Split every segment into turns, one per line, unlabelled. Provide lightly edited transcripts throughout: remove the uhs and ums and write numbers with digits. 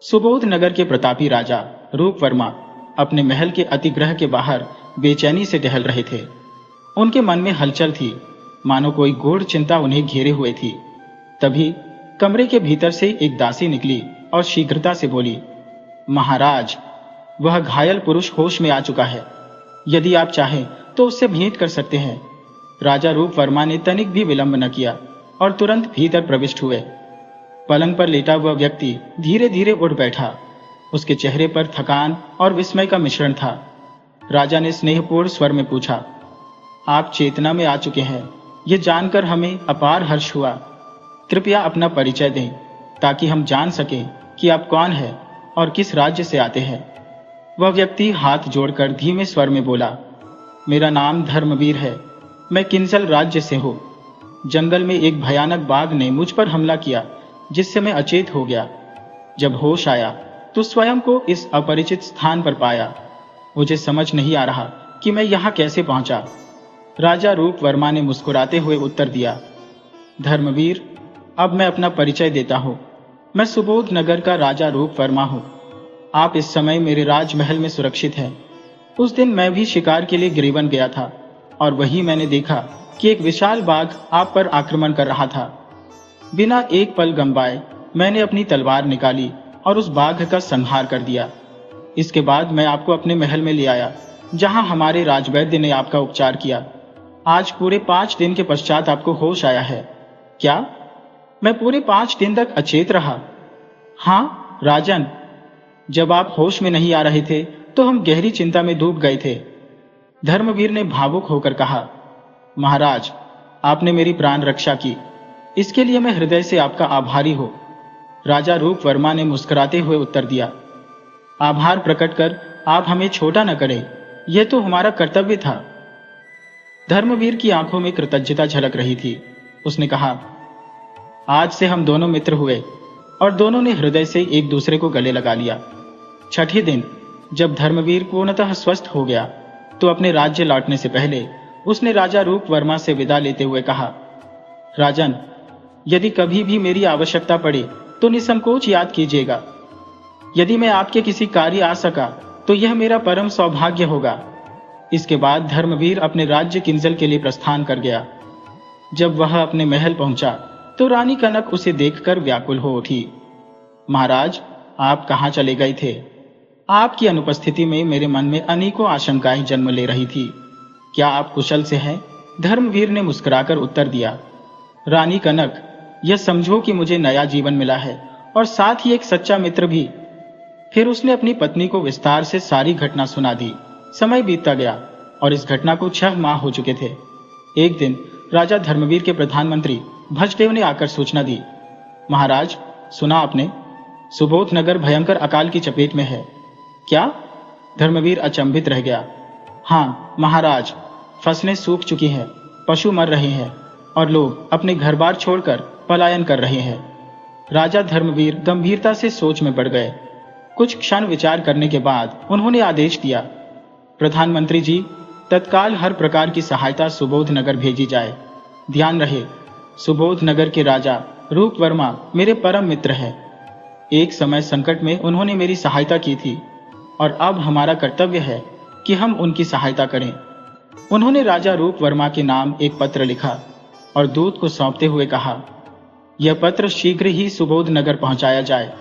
सुबोध नगर के प्रतापी राजा रूप वर्मा अपने महल के अतिग्रह के बाहर बेचैनी से टहल रहे थे। उनके मन में हलचल थी, मानो कोई गूढ़ चिंता उन्हें घेरे हुए थी। तभी कमरे के भीतर से एक दासी निकली और शीघ्रता से बोली, महाराज, वह घायल पुरुष होश में आ चुका है। यदि आप चाहें तो उससे भेंट कर सकते हैं। राजा रूप वर्मा ने तनिक भी विलंब न किया और तुरंत भीतर प्रविष्ट हुए। पलंग पर लेटा हुआ व्यक्ति धीरे धीरे उठ बैठा। उसके चेहरे पर थकान और विस्मय का मिश्रण था। राजा ने स्नेहपूर्ण स्वर में पूछा, आप चेतना में आ चुके हैं, ये जानकर हमें अपार हर्ष हुआ। कृपया अपना परिचय दें ताकि हम जान सकें कि आप कौन हैं और किस राज्य से आते हैं। वह व्यक्ति हाथ जोड़कर धीमे स्वर में बोला, मेरा नाम धर्मवीर है, मैं किंजल राज्य से हूँ। जंगल में एक भयानक बाघ ने मुझ पर हमला किया, जिससे मैं अचेत हो गया। जब होश आया तो स्वयं को इस अपरिचित स्थान पर पाया। मुझे समझ नहीं आ रहा कि मैं यहाँ कैसे पहुंचा। राजा रूप वर्मा ने मुस्कुराते हुए उत्तर दिया, धर्मवीर, अब मैं अपना परिचय देता हूँ। मैं सुबोध नगर का राजा रूप वर्मा हूँ। आप इस समय मेरे राजमहल में सुरक्षित हैं। उस दिन मैं भी शिकार के लिए गिरिवन गया था और वहीं मैंने देखा कि एक विशाल बाघ आप पर आक्रमण कर रहा था। बिना एक पल गंवाए मैंने अपनी तलवार निकाली और उस बाघ का संहार कर दिया। इसके बाद मैं आपको अपने महल में ले आया, जहां हमारे राजवैद्य ने आपका उपचार किया। आज पूरे 5 दिन के पश्चात आपको होश आया है। क्या मैं पूरे 5 दिन तक अचेत रहा? हाँ राजन, जब आप होश में नहीं आ रहे थे तो हम गहरी चिंता में डूब गए थे। धर्मवीर ने भावुक होकर कहा, महाराज, आपने मेरी प्राण रक्षा की, इसके लिए मैं हृदय से आपका आभारी हूं। राजा रूप वर्मा ने मुस्कुराते हुए उत्तर दिया, आभार प्रकट कर आप हमें छोटा न करें, यह तो हमारा कर्तव्य था। धर्मवीर की आंखों में कृतज्ञता झलक रही थी। उसने कहा, आज से हम दोनों मित्र हुए और दोनों ने हृदय से एक दूसरे को गले लगा लिया। छठे दिन जब धर्मवीर पूर्णतः स्वस्थ हो गया तो अपने राज्य लौटने से पहले उसने राजा रूप वर्मा से विदा लेते हुए कहा, राजन, यदि कभी भी मेरी आवश्यकता पड़े तो निसंकोच याद कीजिएगा। यदि मैं आपके किसी कार्य आ सका तो यह मेरा परम सौभाग्य होगा। इसके बाद धर्मवीर अपने राज्य किंजल के लिए प्रस्थान कर गया। जब वह अपने महल पहुंचा तो रानी कनक उसे देखकर व्याकुल हो उठी। महाराज, आप कहां चले गए थे? आपकी अनुपस्थिति में मेरे मन में अनेकों आशंकाएं जन्म ले रही थी। क्या आप कुशल से हैं? धर्मवीर ने मुस्कुराकर उत्तर दिया, रानी कनक, यह समझो कि मुझे नया जीवन मिला है और साथ ही एक सच्चा मित्र भी। फिर उसने अपनी पत्नी को विस्तार से सारी घटना सुना दी। समय बीतता गया और इस घटना को 6 माह हो चुके थे। एक दिन राजा धर्मवीर के प्रधानमंत्री भजदेव ने आकर सूचना दी, महाराज, सुना आपने? सुबोध नगर भयंकर अकाल की चपेट में है। क्या? धर्मवीर अचंभित रह गया। हाँ महाराज, फसलें सूख चुकी हैं, पशु मर रहे हैं और लोग अपने घर बार छोड़कर पलायन कर रहे हैं। राजा धर्मवीर गंभीरता से सोच में पड़ गए। कुछ क्षण विचार करने के बाद उन्होंने आदेश दिया, प्रधानमंत्री जी, तत्काल हर प्रकार की सहायता सुबोध नगर भेजी जाए। ध्यान रहे, सुबोध नगर के राजा रूप वर्मा मेरे परम मित्र हैं। एक समय संकट में उन्होंने मेरी सहायता की थी और अब हमारा कर्तव्य है कि हम उनकी सहायता करें। उन्होंने राजा रूप वर्मा के नाम एक पत्र लिखा और दूत को सौंपते हुए कहा, यह पत्र शीघ्र ही सुबोध नगर पहुंचाया जाए।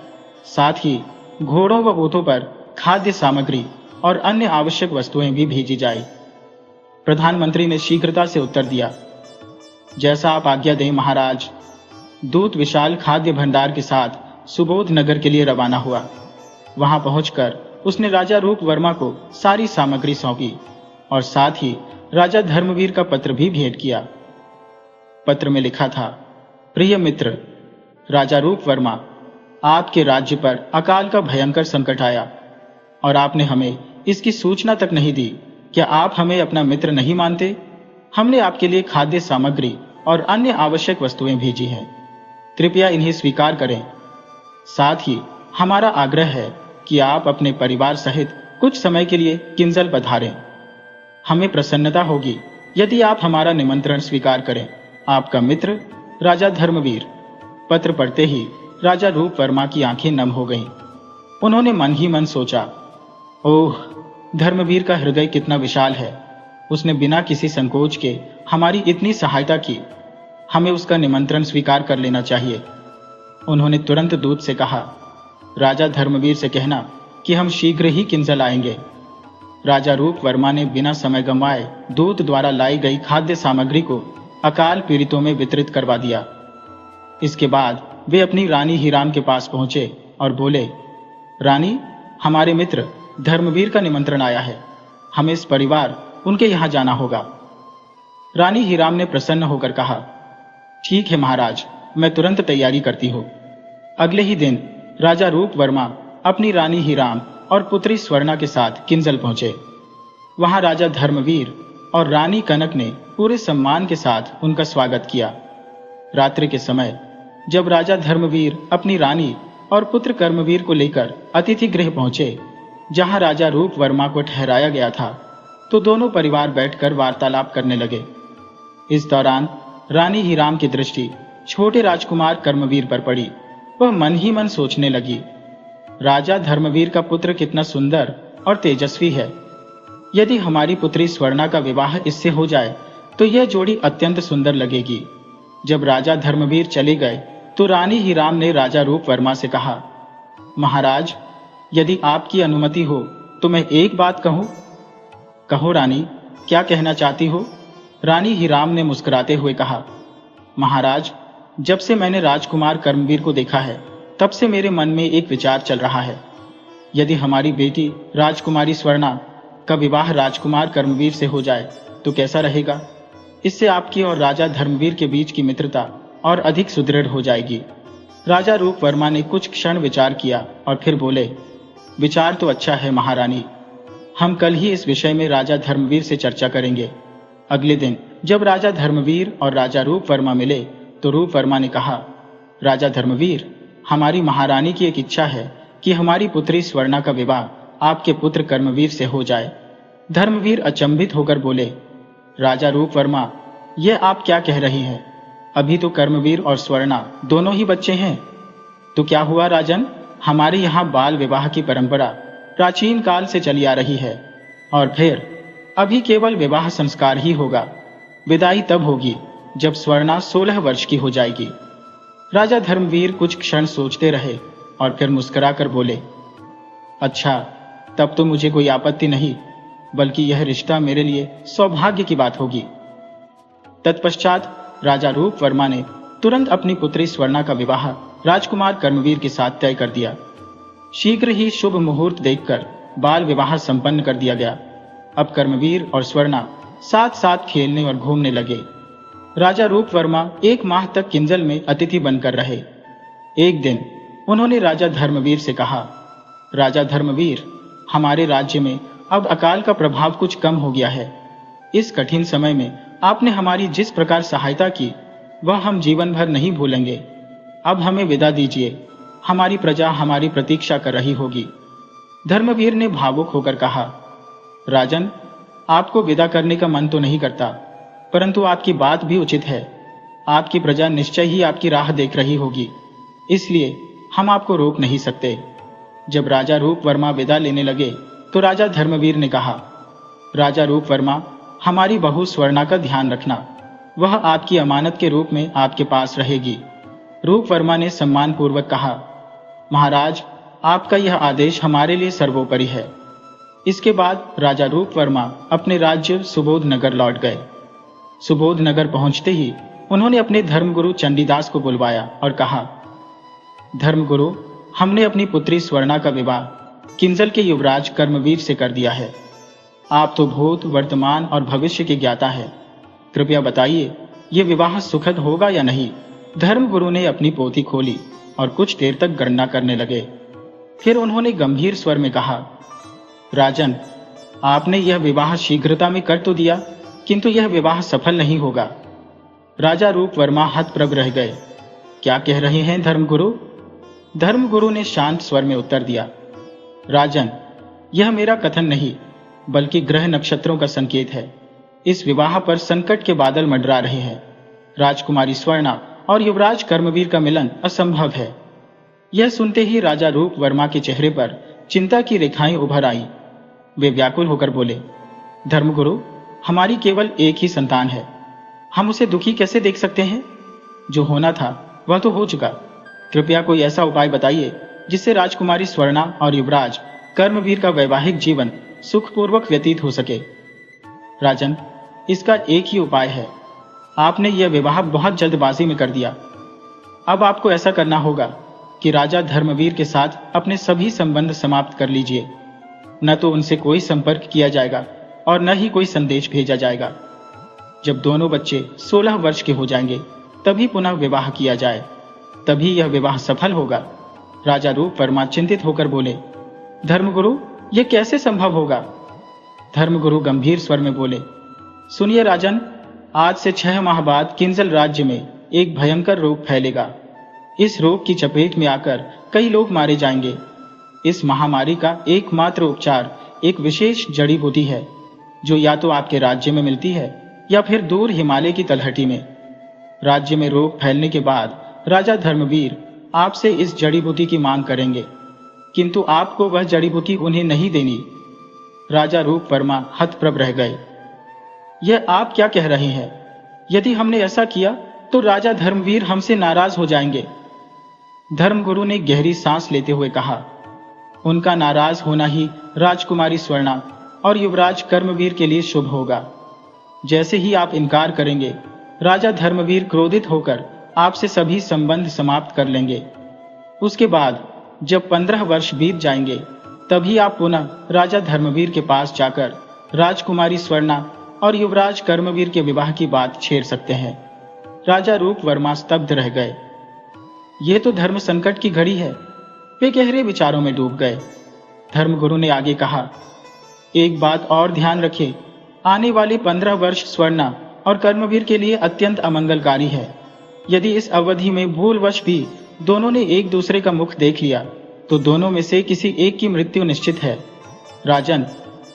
साथ ही घोड़ों व ऊँटों पर खाद्य सामग्री और अन्य आवश्यक वस्तुएं भी भेजी जाए। प्रधानमंत्री ने शीघ्रता से उत्तर दिया, जैसा आप आज्ञा दें महाराज। दूत विशाल खाद्य भंडार के साथ सुबोध नगर के लिए रवाना हुआ। वहां पहुंचकर उसने राजा रूप वर्मा को सारी सामग्री सौंपी और साथ ही राजा धर्मवीर का पत्र भी भेंट किया। पत्र में लिखा था, प्रिय मित्र, राजा रूप वर्मा, आपके राज्य पर अकाल का भयंकर संकट आया और आपने हमें इसकी सूचना तक नहीं दी। क्या आप हमें अपना मित्र नहीं मानते? हमने आपके लिए खाद्य सामग्री और अन्य आवश्यक वस्तुएं भेजी हैं। कृपया इन्हें स्वीकार करें। साथ ही हमारा आग्रह है कि आप अपने परिवार सहित कुछ समय के लिए किंजल पधारें। हमें प्रसन्नता होगी यदि आप हमारा निमंत्रण स्वीकार करें। आपका मित्र राजा धर्मवीर। पत्र पढ़ते ही राजा रूप वर्मा की आंखें नम हो गईं। उन्होंने मन ही मन सोचा, ओह, धर्मवीर का हृदय कितना विशाल है। उसने बिना किसी संकोच के हमारी इतनी सहायता की। हमें उसका निमंत्रण स्वीकार कर लेना चाहिए। उन्होंने तुरंत दूत से कहा, राजा धर्मवीर से कहना कि हम शीघ्र ही किंजल आएंगे। राजा रूप वर्मा ने बिना समय गंवाए दूत द्वारा लाई गई खाद्य सामग्री को अकाल पीड़ितों में वितरित करवा दिया। इसके बाद वे अपनी रानी हीराम के पास पहुंचे और बोले, रानी, हमारे मित्र धर्मवीर का निमंत्रण आया है। हमें इस परिवार उनके यहाँ जाना होगा। रानी हीराम ने प्रसन्न होकर कहा, ठीक है महाराज, मैं तुरंत तैयारी करती हूँ। अगले ही दिन राजा रूप वर्मा अपनी रानी हीराम और पुत्री स्वर्णा के साथ किंजल पहुंचे। वहां राजा धर्मवीर और रानी कनक ने पूरे सम्मान के साथ उनका स्वागत किया। रात्रि के समय जब राजा धर्मवीर अपनी रानी और पुत्र कर्मवीर को लेकर अतिथि गृह पहुंचे, जहां राजा रूप वर्मा को ठहराया गया था, तो दोनों परिवार बैठकर वार्तालाप करने लगे। इस दौरान रानी हीराम की दृष्टि छोटे राजकुमार कर्मवीर पर पड़ी। वह मन ही मन सोचने लगी, राजा धर्मवीर का पुत्र कितना सुंदर और तेजस्वी है। यदि हमारी पुत्री स्वर्णा का विवाह इससे हो जाए तो यह जोड़ी अत्यंत सुंदर लगेगी। जब राजा धर्मवीर चले गए तो रानी हीराम ने राजा रूप वर्मा से कहा, महाराज, यदि आपकी अनुमति हो तो मैं एक बात कहूं। कहो रानी, क्या कहना चाहती हो? रानी हीराम ने मुस्कुराते हुए कहा, महाराज, जब से मैंने राजकुमार कर्मवीर को देखा है तब से मेरे मन में एक विचार चल रहा है। यदि हमारी बेटी राजकुमारी स्वर्णा का विवाह राजकुमार कर्मवीर से हो जाए तो कैसा रहेगा? इससे आपकी और राजा धर्मवीर के बीच की मित्रता और अधिक सुदृढ़ हो जाएगी। राजा रूप वर्मा ने कुछ क्षण विचार किया और फिर बोले, विचार तो अच्छा है महारानी, हम कल ही इस विषय में राजा धर्मवीर से चर्चा करेंगे। अगले दिन जब राजा धर्मवीर और राजा रूप वर्मा मिले तो रूप वर्मा ने कहा, राजा धर्मवीर, हमारी महारानी की एक इच्छा है कि हमारी पुत्री स्वर्णा का विवाह आपके पुत्र कर्मवीर से हो जाए। धर्मवीर अचंभित होकर बोले, राजा रूप वर्मा, यह आप क्या कह रही हैं? अभी तो कर्मवीर और स्वर्णा दोनों ही बच्चे हैं। तो क्या हुआ राजन, हमारे यहाँ बाल विवाह की परंपरा प्राचीन काल से चली आ रही है और फिर अभी केवल विवाह संस्कार ही होगा। विदाई तब होगी जब स्वर्णा 16 वर्ष की हो जाएगी। राजा धर्मवीर कुछ क्षण सोचते रहे और फिर मुस्कुराकर बोले, अच्छा, तब तो मुझे कोई आपत्ति नहीं, बल्कि यह रिश्ता मेरे लिए सौभाग्य की बात होगी। तत्पश्चात राजा रूप वर्मा ने तुरंत अपनी पुत्री स्वर्णा का विवाह राजकुमार कर्मवीर के साथ तय कर दिया। शीघ्र ही शुभ मुहूर्त देखकर बाल विवाह संपन्न कर दिया गया। अब कर्मवीर और स्वर्णा साथ साथ खेलने और घूमने लगे। राजा रूप वर्मा 1 माह तक किंजल में अतिथि बनकर रहे। एक दिन उन्होंने राजा धर्मवीर से कहा, राजा धर्मवीर, हमारे राज्य में अब अकाल का प्रभाव कुछ कम हो गया है। इस कठिन समय में आपने हमारी जिस प्रकार सहायता की वह हम जीवन भर नहीं भूलेंगे। अब हमें विदा दीजिए, हमारी प्रजा हमारी प्रतीक्षा कर रही होगी। धर्मवीर ने भावुक होकर कहा, राजन, आपको विदा करने का मन तो नहीं करता, परंतु आपकी बात भी उचित है। आपकी प्रजा निश्चय ही आपकी राह देख रही होगी, इसलिए हम आपको रोक नहीं सकते। जब राजा रूप वर्मा विदा लेने लगे तो राजा धर्मवीर ने कहा, राजा रूप वर्मा, हमारी बहू स्वर्णा का ध्यान रखना, वह आपकी अमानत के रूप में आपके पास रहेगी। रूप वर्मा ने सम्मान पूर्वक कहा, महाराज, आपका यह आदेश हमारे लिए सर्वोपरि है। इसके बाद राजा रूप वर्मा अपने राज्य सुबोध नगर लौट गए। सुबोध नगर पहुंचते ही उन्होंने अपने धर्मगुरु चंडीदास को बुलवाया और कहा, धर्मगुरु, हमने अपनी पुत्री स्वर्णा का विवाह किंजल के युवराज कर्मवीर से कर दिया है। आप तो भूत, वर्तमान और भविष्य के ज्ञाता है। कृपया बताइए, यह विवाह सुखद होगा या नहीं? धर्मगुरु ने अपनी पोथी खोली और कुछ देर तक गणना करने लगे। फिर उन्होंने गंभीर स्वर में कहा, राजन, आपने यह विवाह शीघ्रता में कर तो दिया, किंतु यह विवाह सफल नहीं होगा। राजा रूप वर्मा हतप्रभ रह गए। क्या कह रहे हैं धर्मगुरु? धर्मगुरु ने शांत स्वर में उत्तर दिया, राजन, यह मेरा कथन नहीं बल्कि ग्रह नक्षत्रों का संकेत है। इस विवाह पर संकट के बादल मंडरा रहे हैं। राजकुमारी स्वर्णा और युवराज कर्मवीर का मिलन असंभव है। यह सुनते ही राजा रूप वर्मा के चेहरे पर चिंता की रेखाएं उभर आई। वे व्याकुल होकर बोले, धर्मगुरु, हमारी केवल एक ही संतान है, हम उसे दुखी कैसे देख सकते हैं? जो होना था वह तो हो चुका। कृपया कोई ऐसा उपाय बताइए जिससे राजकुमारी स्वर्णा और युवराज कर्मवीर का वैवाहिक जीवन सुखपूर्वक व्यतीत हो सके। राजन, इसका एक ही उपाय है। आपने यह विवाह बहुत जल्दबाजी में कर दिया। अब आपको ऐसा करना होगा कि राजा धर्मवीर के साथ अपने सभी संबंध समाप्त कर लीजिए। न तो उनसे कोई संपर्क किया जाएगा और न ही कोई संदेश भेजा जाएगा। जब दोनों बच्चे 16 वर्ष के हो जाएंगे तभी पुनः विवाह किया जाए, तभी यह विवाह सफल होगा। राजा रूप वर्मा चिंतित होकर बोले, धर्मगुरु, यह कैसे संभव होगा? धर्मगुरु गंभीर स्वर में बोले, सुनिए राजन, आज से 6 माह बाद किंजल राज्य में एक भयंकर रोग फैलेगा। इस रोग की चपेट में आकर कई लोग मारे जाएंगे। इस महामारी का एकमात्र उपचार एक विशेष जड़ी बूटी है, जो या तो आपके राज्य में मिलती है या फिर दूर हिमालय की तलहटी में। राज्य में रोग फैलने के बाद राजा धर्मवीर आपसे इस जड़ी बूटी की मांग करेंगे, किंतु आपको वह जड़ी बूटी उन्हें नहीं देनी। राजा रूप वर्मा हतप्रभ रह गए। यह आप क्या कह रहे हैं? यदि हमने ऐसा किया तो राजा धर्मवीर हमसे नाराज हो जाएंगे। धर्मगुरु ने गहरी सांस लेते हुए कहा, उनका नाराज होना ही राजकुमारी स्वर्णा और युवराज कर्मवीर के लिए शुभ होगा। जैसे ही आप इनकार करेंगे, राजा धर्मवीर क्रोधित होकर आपसे सभी संबंध समाप्त कर लेंगे। उसके बाद जब 15 वर्ष बीत जाएंगे, तभी आप पुनः राजा धर्मवीर के पास जाकर राजकुमारी स्वर्णा और युवराज कर्मवीर के विवाह की बात छेड़ सकते हैं। राजा रूप वर्मा स्तब्ध रह गए। ये तो धर्म संकट की घड़ी है। वे गहरे विचारों में डूब गए। धर्मगुरु ने आगे कहा, एक बात और ध्यान रखिए, आने वाले 15 वर्ष स्वर्णा और कर्मवीर के लिए अत्यंत अमंगलकारी है। यदि इस अवधि में भूलवश भी दोनों ने एक दूसरे का मुख देख लिया तो दोनों में से किसी एक की मृत्यु निश्चित है। राजन,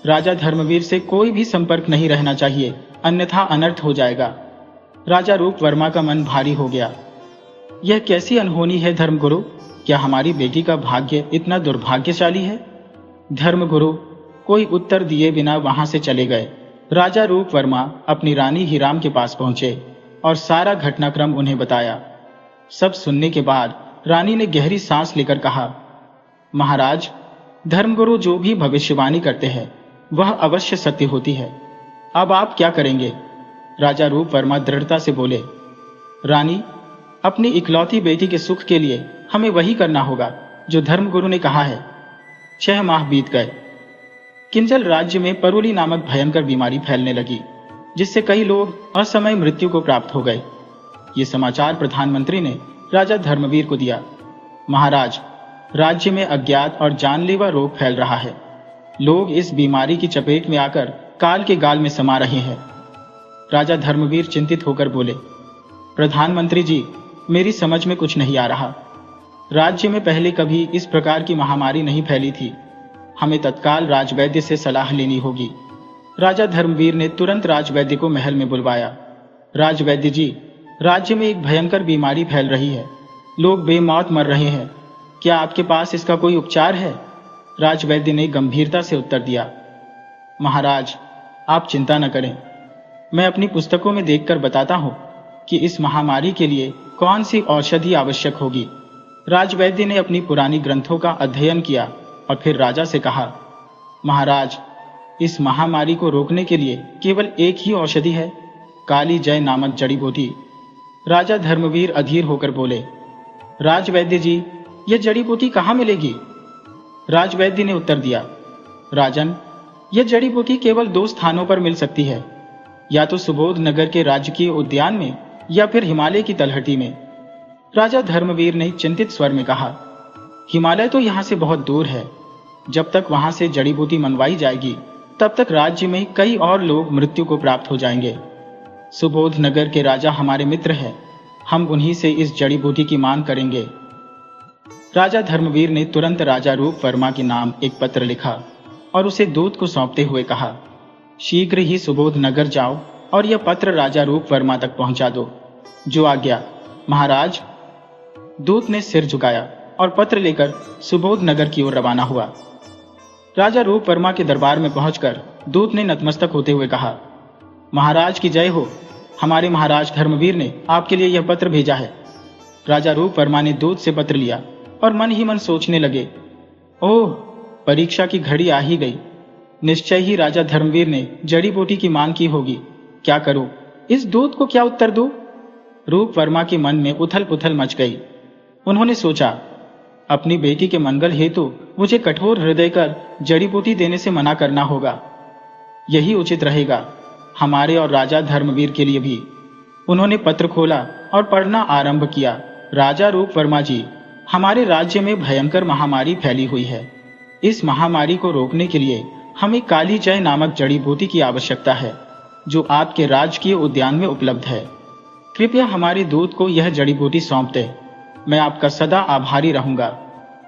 राजा धर्मवीर से कोई भी संपर्क नहीं रहना चाहिए, अन्यथा अनर्थ हो जाएगा। राजा रूप वर्मा का मन भारी हो गया। यह कैसी अनहोनी है धर्मगुरु? क्या हमारी बेटी का भाग्य इतना दुर्भाग्यशाली है? धर्मगुरु कोई उत्तर दिए बिना वहां से चले गए। राजा रूप वर्मा अपनी रानी हीराम के पास पहुंचे और सारा घटनाक्रम उन्हें बताया। सब सुनने के बाद रानी ने गहरी सांस लेकर कहा, महाराज, धर्मगुरु जो भी भविष्यवाणी करते हैं वह अवश्य सत्य होती है। अब आप क्या करेंगे? राजा रूप वर्मा दृढ़ता से बोले, रानी, अपनी इकलौती बेटी के सुख के लिए हमें वही करना होगा जो धर्मगुरु ने कहा है। 6 माह बीत गए। किंजल राज्य में परुली नामक भयंकर बीमारी फैलने लगी, जिससे कई लोग असमय मृत्यु को प्राप्त हो गए। ये समाचार प्रधानमंत्री ने राजा धर्मवीर को दिया। महाराज, राज्य में अज्ञात और जानलेवा रोग फैल रहा है। लोग इस बीमारी की चपेट में आकर काल के गाल में समा रहे हैं। राजा धर्मवीर चिंतित होकर बोले, प्रधानमंत्री जी, मेरी समझ में कुछ नहीं आ रहा। राज्य में पहले कभी इस प्रकार की महामारी नहीं फैली थी। हमें तत्काल राजवैद्य से सलाह लेनी होगी। राजा धर्मवीर ने तुरंत राजवैद्य को महल में बुलवाया। राजवैद्य जी, राज्य में एक भयंकर बीमारी फैल रही है। लोग बेमौत मर रहे हैं। क्या आपके पास इसका कोई उपचार है? राजवैद्य ने गंभीरता से उत्तर दिया, महाराज, आप चिंता न करें। मैं अपनी पुस्तकों में देखकर बताता हूं कि इस महामारी के लिए कौन सी औषधि आवश्यक होगी। राजवैद्य ने अपनी पुरानी ग्रंथों का अध्ययन किया और फिर राजा से कहा, महाराज, इस महामारी को रोकने के लिए केवल एक ही औषधि है, काली जय नामक जड़ी बूटी। राजा धर्मवीर अधीर होकर बोले, राजवैद्य जी, यह जड़ी बूटी कहाँ मिलेगी? राजवैद्य ने उत्तर दिया, राजन, यह जड़ी बूटी केवल 2 स्थानों पर मिल सकती है, या तो सुबोध नगर के राजकीय उद्यान में या फिर हिमालय की तलहटी में। राजा धर्मवीर ने चिंतित स्वर में कहा, हिमालय तो यहां से बहुत दूर है। जब तक वहां से जड़ी बूटी मनवाई जाएगी तब तक राज्य में कई और लोग मृत्यु को प्राप्त हो जाएंगे। सुबोध नगर के राजा हमारे मित्र हैं, हम उन्हीं से इस जड़ी बूटी की मांग करेंगे। राजा धर्मवीर ने तुरंत राजा रूप वर्मा के नाम एक पत्र लिखा और उसे दूत को सौंपते हुए कहा, शीघ्र ही सुबोध नगर जाओ और यह पत्र राजा रूप वर्मा तक पहुंचा दो। जो आज्ञा, महाराज। दूत ने सिर झुकाया और पत्र लेकर सुबोध नगर की ओर रवाना हुआ। राजा रूप वर्मा के दरबार में पहुंचकर दूत ने नतमस्तक होते हुए कहा, महाराज की जय हो, हमारे महाराज धर्मवीर ने आपके लिए यह पत्र भेजा है। राजा रूप वर्मा ने दूत से पत्र लिया और मन ही मन सोचने लगे, ओह, परीक्षा की घड़ी आ ही गई। निश्चय ही राजा धर्मवीर ने जड़ी बूटी की मांग की होगी। क्या करूं, इस दूत को क्या उत्तर दूं? रूप वर्मा के मन में उथल पुथल मच गई। उन्होंने सोचा, अपनी बेटी के मंगल हेतु मुझे कठोर हृदय कर जड़ी बूटी देने से मना करना होगा। यही उचित रहेगा हमारे और राजा धर्मवीर के लिए भी। उन्होंने पत्र खोला और पढ़ना आरंभ किया। राजा रूप वर्मा जी, हमारे राज्य में भयंकर महामारी फैली हुई है। इस महामारी को रोकने के लिए हमें काली जय नामक जड़ी बूटी की आवश्यकता है, जो आपके राजकीय उद्यान में उपलब्ध है। कृपया हमारे दूत को यह जड़ी बूटी सौंप दे। मैं आपका सदा आभारी रहूंगा।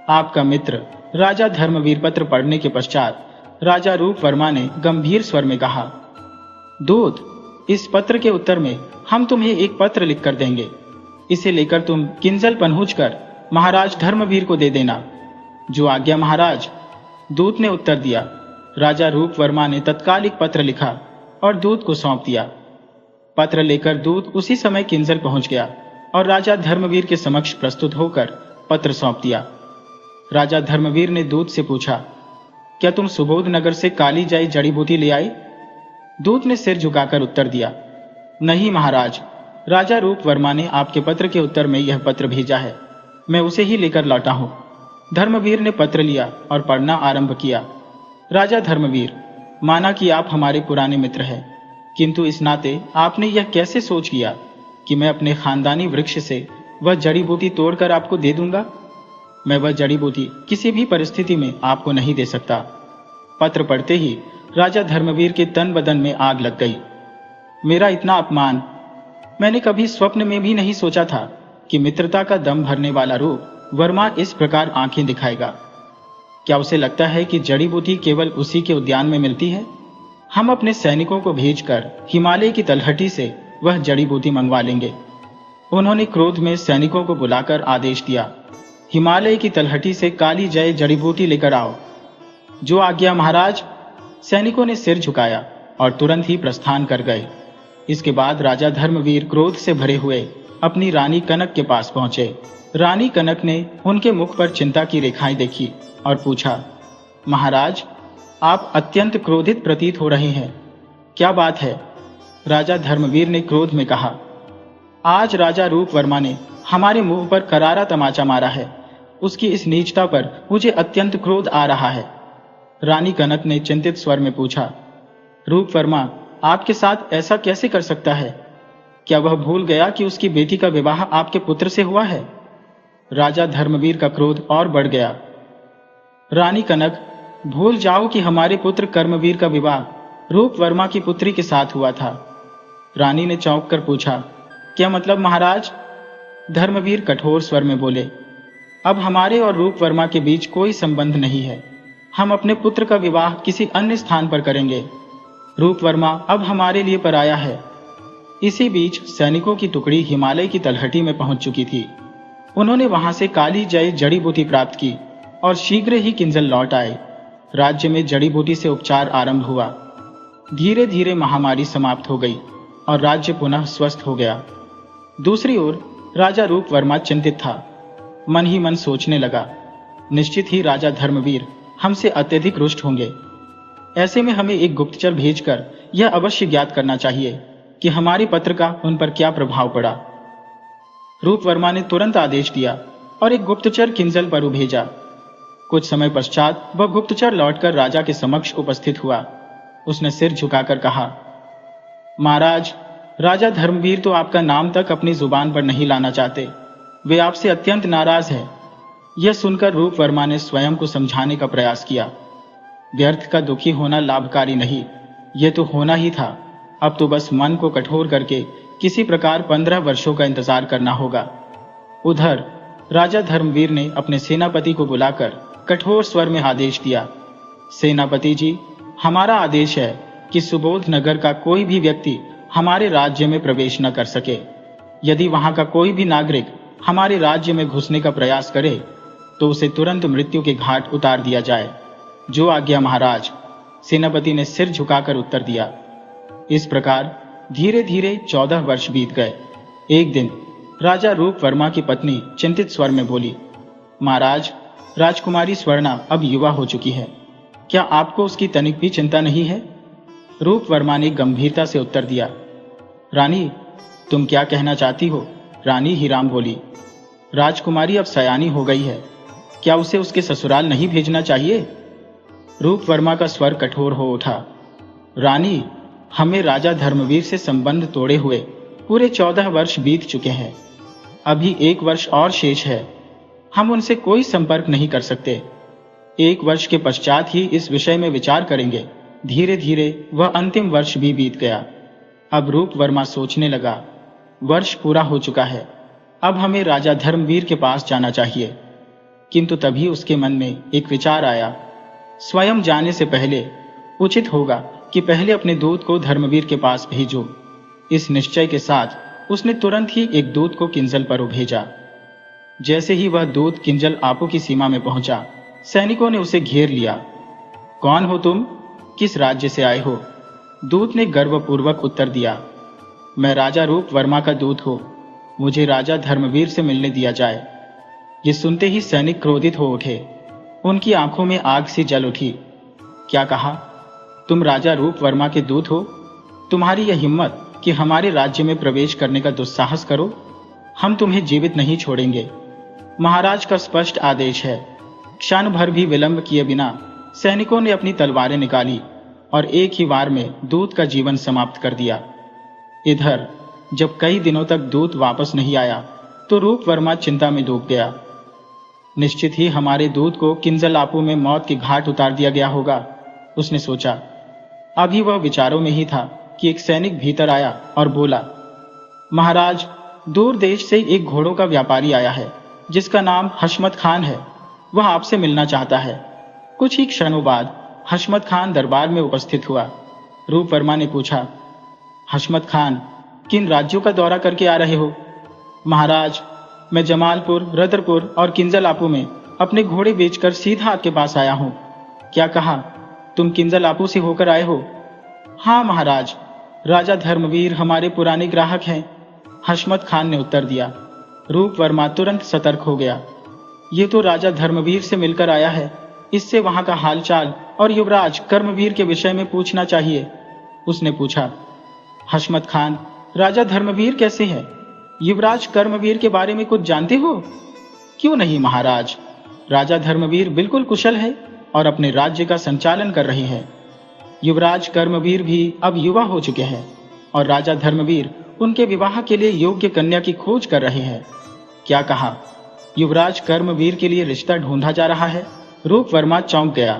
आपका मित्र। राजा धर्मवीर। पत्र पढ़ने के पश्चात राजा रूप वर्मा ने गंभीर स्वर में कहा, दूत, इस पत्र के उत्तर में हम तुम्हें एक पत्र लिखकर देंगे। इसे लेकर तुम किंजल पहुंच कर महाराज धर्मवीर को दे देना। जो आज्ञा महाराज, दूत ने उत्तर दिया। राजा रूप वर्मा ने तत्काल एक पत्र लिखा और दूत को सौंप दिया। पत्र लेकर दूत उसी समय किंजल पहुंच गया और राजा धर्मवीर के समक्ष प्रस्तुत होकर पत्र सौंप दिया। राजा धर्मवीर ने दूत से पूछा, क्या तुम सुबोध नगर से काली जाई जड़ी बूटी ले आए? दूत ने सिर झुकाकर उत्तर दिया, नहीं महाराज, राजा रूप वर्मा ने आपके पत्र के उत्तर में यह पत्र भेजा है। मैं उसे ही लेकर लौटा हूं। धर्मवीर ने पत्र लिया और पढ़ना आरंभ किया। राजा धर्मवीर, माना कि आप हमारे पुराने मित्र हैं, किंतु इस नाते आपने यह कैसे सोच किया कि मैं अपने खानदानी वृक्ष से वह जड़ी बूटी तोड़कर आपको दे दूंगा? मैं वह जड़ी बूटी किसी भी परिस्थिति में आपको नहीं दे सकता। पत्र पढ़ते ही राजा धर्मवीर के तन बदन में आग लग गई। मेरा इतना अपमान! मैंने कभी स्वप्न में भी नहीं सोचा था कि मित्रता का दम भरने वाला रूप वर्मा इस प्रकार आंखें दिखाएगा। क्या उसे लगता है कि जड़ी बूटी केवल उसी के उद्यान में मिलती है? हम अपने सैनिकों को भेजकर हिमालय की तलहटी से वह जड़ी बूटी मंगवा लेंगे। उन्होंने क्रोध में सैनिकों को बुलाकर आदेश दिया, हिमालय की तलहटी से काली जय जड़ी बूटी लेकर आओ। जो आज्ञा महाराज। सैनिकों ने सिर झुकाया और तुरंत ही प्रस्थान कर गए। इसके बाद राजा धर्मवीर क्रोध से भरे हुए अपनी रानी कनक के पास पहुंचे। रानी कनक ने उनके मुख पर चिंता की रेखाएं देखी और पूछा, महाराज, आप अत्यंत क्रोधित प्रतीत हो रहे हैं, क्या बात है? राजा धर्मवीर ने क्रोध में कहा, आज राजा रूप वर्मा ने हमारे मुंह पर करारा तमाचा मारा है। उसकी इस नीचता पर मुझे अत्यंत क्रोध आ रहा है। रानी कनक ने चिंतित स्वर में पूछा, रूप वर्मा आपके साथ ऐसा कैसे कर सकता है? क्या वह भूल गया कि उसकी बेटी का विवाह आपके पुत्र से हुआ है? राजा धर्मवीर का क्रोध और बढ़ गया। रानी कनक, भूल जाओ कि हमारे पुत्र कर्मवीर का विवाह रूप वर्मा की पुत्री के साथ हुआ था। रानी ने चौंक कर पूछा, क्या मतलब महाराज? धर्मवीर कठोर स्वर में बोले, अब हमारे और रूप वर्मा के बीच कोई संबंध नहीं है। हम अपने पुत्र का विवाह किसी अन्य स्थान पर करेंगे। रूप वर्मा अब हमारे लिए पराया है। इसी बीच सैनिकों की टुकड़ी हिमालय की तलहटी में पहुंच चुकी थी। उन्होंने वहां से काली जय जड़ी बूटी प्राप्त की और शीघ्र ही किंजल लौट आए। राज्य में जड़ी बूटी से उपचार आरंभ हुआ। धीरे धीरे महामारी समाप्त हो गई और राज्य पुनः स्वस्थ हो गया। दूसरी ओर राजा रूप वर्मा चिंतित था। मन ही मन सोचने लगा, निश्चित ही राजा धर्मवीर हमसे अत्यधिक रुष्ट होंगे। ऐसे में हमें एक गुप्तचर भेजकर यह अवश्य ज्ञात करना चाहिए कि हमारे पत्र का उन पर क्या प्रभाव पड़ा। रूप वर्मा ने तुरंत आदेश दिया और एक गुप्तचर किंजल पर भेजा। कुछ समय पश्चात वह गुप्तचर लौटकर राजा के समक्ष उपस्थित हुआ। उसने सिर झुकाकर कहा, महाराज, राजा धर्मवीर तो आपका नाम तक अपनी जुबान पर नहीं लाना चाहते। वे आपसे अत्यंत नाराज है। यह सुनकर रूप वर्मा ने स्वयं को समझाने का प्रयास किया। व्यर्थ का दुखी होना लाभकारी नहीं, यह तो होना ही था। अब तो बस मन को कठोर करके किसी प्रकार 15 वर्षों का इंतजार करना होगा। उधर राजा धर्मवीर ने अपने सेनापति को बुलाकर कठोर स्वर में आदेश दिया, सेनापति जी, हमारा आदेश है कि सुबोध नगर का कोई भी व्यक्ति हमारे राज्य में प्रवेश न कर सके। यदि वहां का कोई भी नागरिक हमारे राज्य में घुसने का प्रयास करे तो उसे तुरंत मृत्यु के घाट उतार दिया जाए। जो आज्ञा महाराज, सेनापति ने सिर झुकाकर उत्तर दिया। इस प्रकार धीरे धीरे 14 वर्ष बीत गए। एक दिन राजा रूप वर्मा की पत्नी चिंतित स्वर में बोली, महाराज, राजकुमारी स्वर्णा अब युवा हो चुकी है, क्या आपको उसकी तनिक भी चिंता नहीं है? रूप वर्मा ने गंभीरता से उत्तर दिया, रानी, तुम क्या कहना चाहती हो? रानी हीराम बोली, राजकुमारी अब सयानी हो गई है, क्या उसे उसके ससुराल नहीं भेजना चाहिए? रूप वर्मा का स्वर कठोर हो उठा, रानी, हमें राजा धर्मवीर से संबंध तोड़े हुए पूरे 14 वर्ष बीत चुके हैं। अभी 1 वर्ष और शेष है। हम उनसे कोई संपर्क नहीं कर सकते। 1 वर्ष के पश्चात ही इस विषय में विचार करेंगे। धीरे धीरे वह अंतिम वर्ष भी बीत गया। अब रूप वर्मा सोचने लगा, वर्ष पूरा हो चुका है, अब हमें राजा धर्मवीर के पास जाना चाहिए। किंतु तभी उसके मन में एक विचार आया, स्वयं जाने से पहले उचित होगा कि पहले अपने दूत को धर्मवीर के पास भेजो। इस निश्चय के साथ उसने तुरंत ही एक दूत को किंजल पर भेजा। जैसे ही वह दूत किंजल आपू की सीमा में पहुंचा, सैनिकों ने उसे घेर लिया। कौन हो तुम? किस राज्य से आए हो? दूत ने गर्वपूर्वक उत्तर दिया, मैं राजा रूप वर्मा का दूत हूं, मुझे राजा धर्मवीर से मिलने दिया जाए। ये सुनते ही सैनिक क्रोधित हो उठे। उनकी आंखों में आग सी जल उठी। क्या कहा? तुम राजा रूप वर्मा के दूत हो? तुम्हारी यह हिम्मत कि हमारे राज्य में प्रवेश करने का दुस्साहस करो? हम तुम्हें जीवित नहीं छोड़ेंगे। महाराज का स्पष्ट आदेश है। क्षण भर भी विलंब किए बिना सैनिकों ने अपनी तलवारें निकाली और एक ही वार में दूत का जीवन समाप्त कर दिया। इधर जब कई दिनों तक दूत वापस नहीं आया तो रूप वर्मा चिंता में डूब गया। निश्चित ही हमारे दूत को किंजल आपू में मौत के घाट उतार दिया गया होगा, उसने सोचा। अभी वह विचारों में ही था कि एक सैनिक भीतर आया और बोला, महाराज, दूर देश से एक घोड़ों का व्यापारी आया है जिसका नाम हशमत खान है। वह आपसे मिलना चाहता है। कुछ ही क्षणों बाद हशमत खान दरबार में उपस्थित हुआ। रूप वर्मा ने पूछा, हशमत खान, किन राज्यों का दौरा करके आ रहे हो? महाराज, मैं जमालपुर, रदरपुर और किंजल आपू में अपने घोड़े बेचकर सीधा आपके पास आया हूं। क्या कहा? तुम किंजल आपू से होकर आए हो? हाँ महाराज, राजा धर्मवीर हमारे पुराने ग्राहक हैं, हशमत खान ने उत्तर दिया। रूप वर्मा तुरंत सतर्क हो गया। ये तो राजा धर्मवीर से मिलकर आया है, इससे वहां का हालचाल और युवराज कर्मवीर के विषय में पूछना चाहिए। उसने पूछा, हशमत खान, राजा धर्मवीर कैसे हैं? युवराज कर्मवीर के बारे में कुछ जानते हो? क्यों नहीं महाराज, राजा धर्मवीर बिल्कुल कुशल है और अपने राज्य का संचालन कर रहे हैं। युवराज कर्मवीर भी अब युवा हो चुके हैं और राजा धर्मवीर उनके विवाह के लिए योग्य कन्या की खोज कर रहे हैं। क्या कहा? युवराज कर्मवीर के लिए रिश्ता ढूंढा जा रहा है? रूप वर्मा चौंक गया।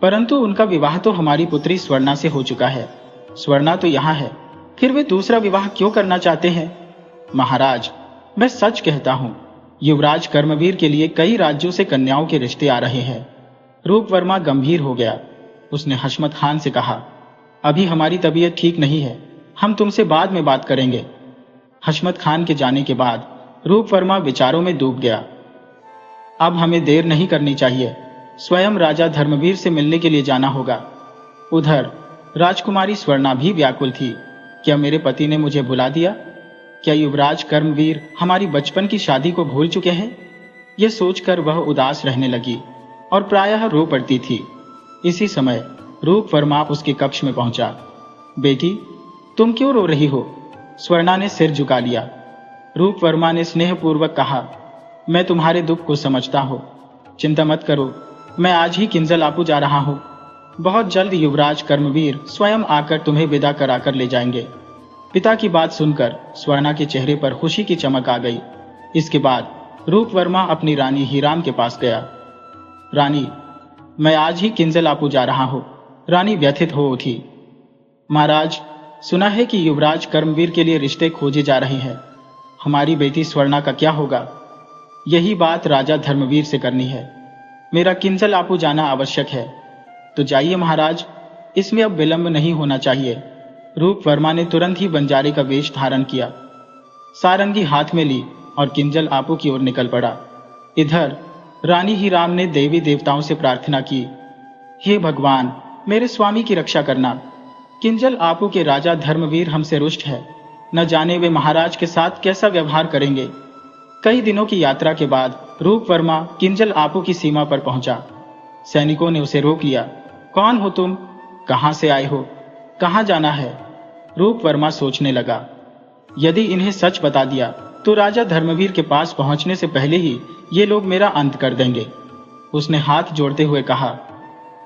परंतु उनका विवाह तो हमारी पुत्री स्वर्णा से हो चुका है। स्वर्णा तो यहाँ है, फिर वे दूसरा विवाह क्यों करना चाहते हैं? महाराज, मैं सच कहता हूँ, युवराज कर्मवीर के लिए कई राज्यों से कन्याओं के रिश्ते आ रहे हैं। रूप वर्मा गंभीर हो गया। उसने हशमत खान से कहा, अभी हमारी तबीयत ठीक नहीं है, हम तुमसे बाद में बात करेंगे। हशमत खान के जाने के बाद रूप वर्मा विचारों में डूब गया। अब हमें देर नहीं करनी चाहिए, स्वयं राजा धर्मवीर से मिलने के लिए जाना होगा। उधर राजकुमारी स्वर्णा भी व्याकुल थी। क्या मेरे पति ने मुझे भुला दिया? क्या युवराज कर्मवीर हमारी बचपन की शादी को भूल चुके हैं? यह सोचकर वह उदास रहने लगी और प्रायः रो पड़ती थी। इसी समय रूप वर्मा उसके कक्ष में पहुंचा। बेटी, तुम क्यों रो रही हो? स्वर्णा ने सिर झुका लिया। रूप वर्मा ने स्नेहपूर्वक कहा, मैं तुम्हारे दुख को समझता हूं, चिंता मत करो, मैं आज ही किंजल आपू जा रहा हूं। बहुत जल्द युवराज कर्मवीर स्वयं आकर तुम्हें विदा कराकर ले जाएंगे। पिता की बात सुनकर स्वर्णा के चेहरे पर खुशी की चमक आ गई। इसके बाद रूप वर्मा अपनी रानी हीराम के पास गया। रानी, मैं आज ही किंजल आपू जा रहा हूं। रानी व्यथित हो उठी। महाराज, सुना है कि युवराज कर्मवीर के लिए रिश्ते खोजे जा रहे हैं। हमारी बेटी स्वर्णा का क्या होगा? यही बात राजा धर्मवीर से करनी है। मेरा किंजल आपू जाना आवश्यक है। तो जाइए महाराज, इसमें अब विलंब नहीं होना चाहिए। रूप वर्मा ने तुरंत ही बंजारे का वेश धारण किया, सारंगी हाथ में ली और किंजल आपू की ओर निकल पड़ा। इधर रानी हीराम ने देवी देवताओं से प्रार्थना की, हे भगवान, मेरे स्वामी की रक्षा करना। किंजल आपू के राजा धर्मवीर हमसे रुष्ट है, न जाने वे महाराज के साथ कैसा व्यवहार करेंगे। कई दिनों की यात्रा के बाद रूपवर्मा किंजल आपू की सीमा पर पहुंचा। सैनिकों ने उसे रोक लिया। कौन हो तुम? कहां से आए हो? कहां जाना है? रूपवर्मा सोचने लगा, यदि इन्हें सच बता दिया तो राजा धर्मवीर के पास पहुंचने से पहले ही ये लोग मेरा अंत कर देंगे। उसने हाथ जोड़ते हुए कहा,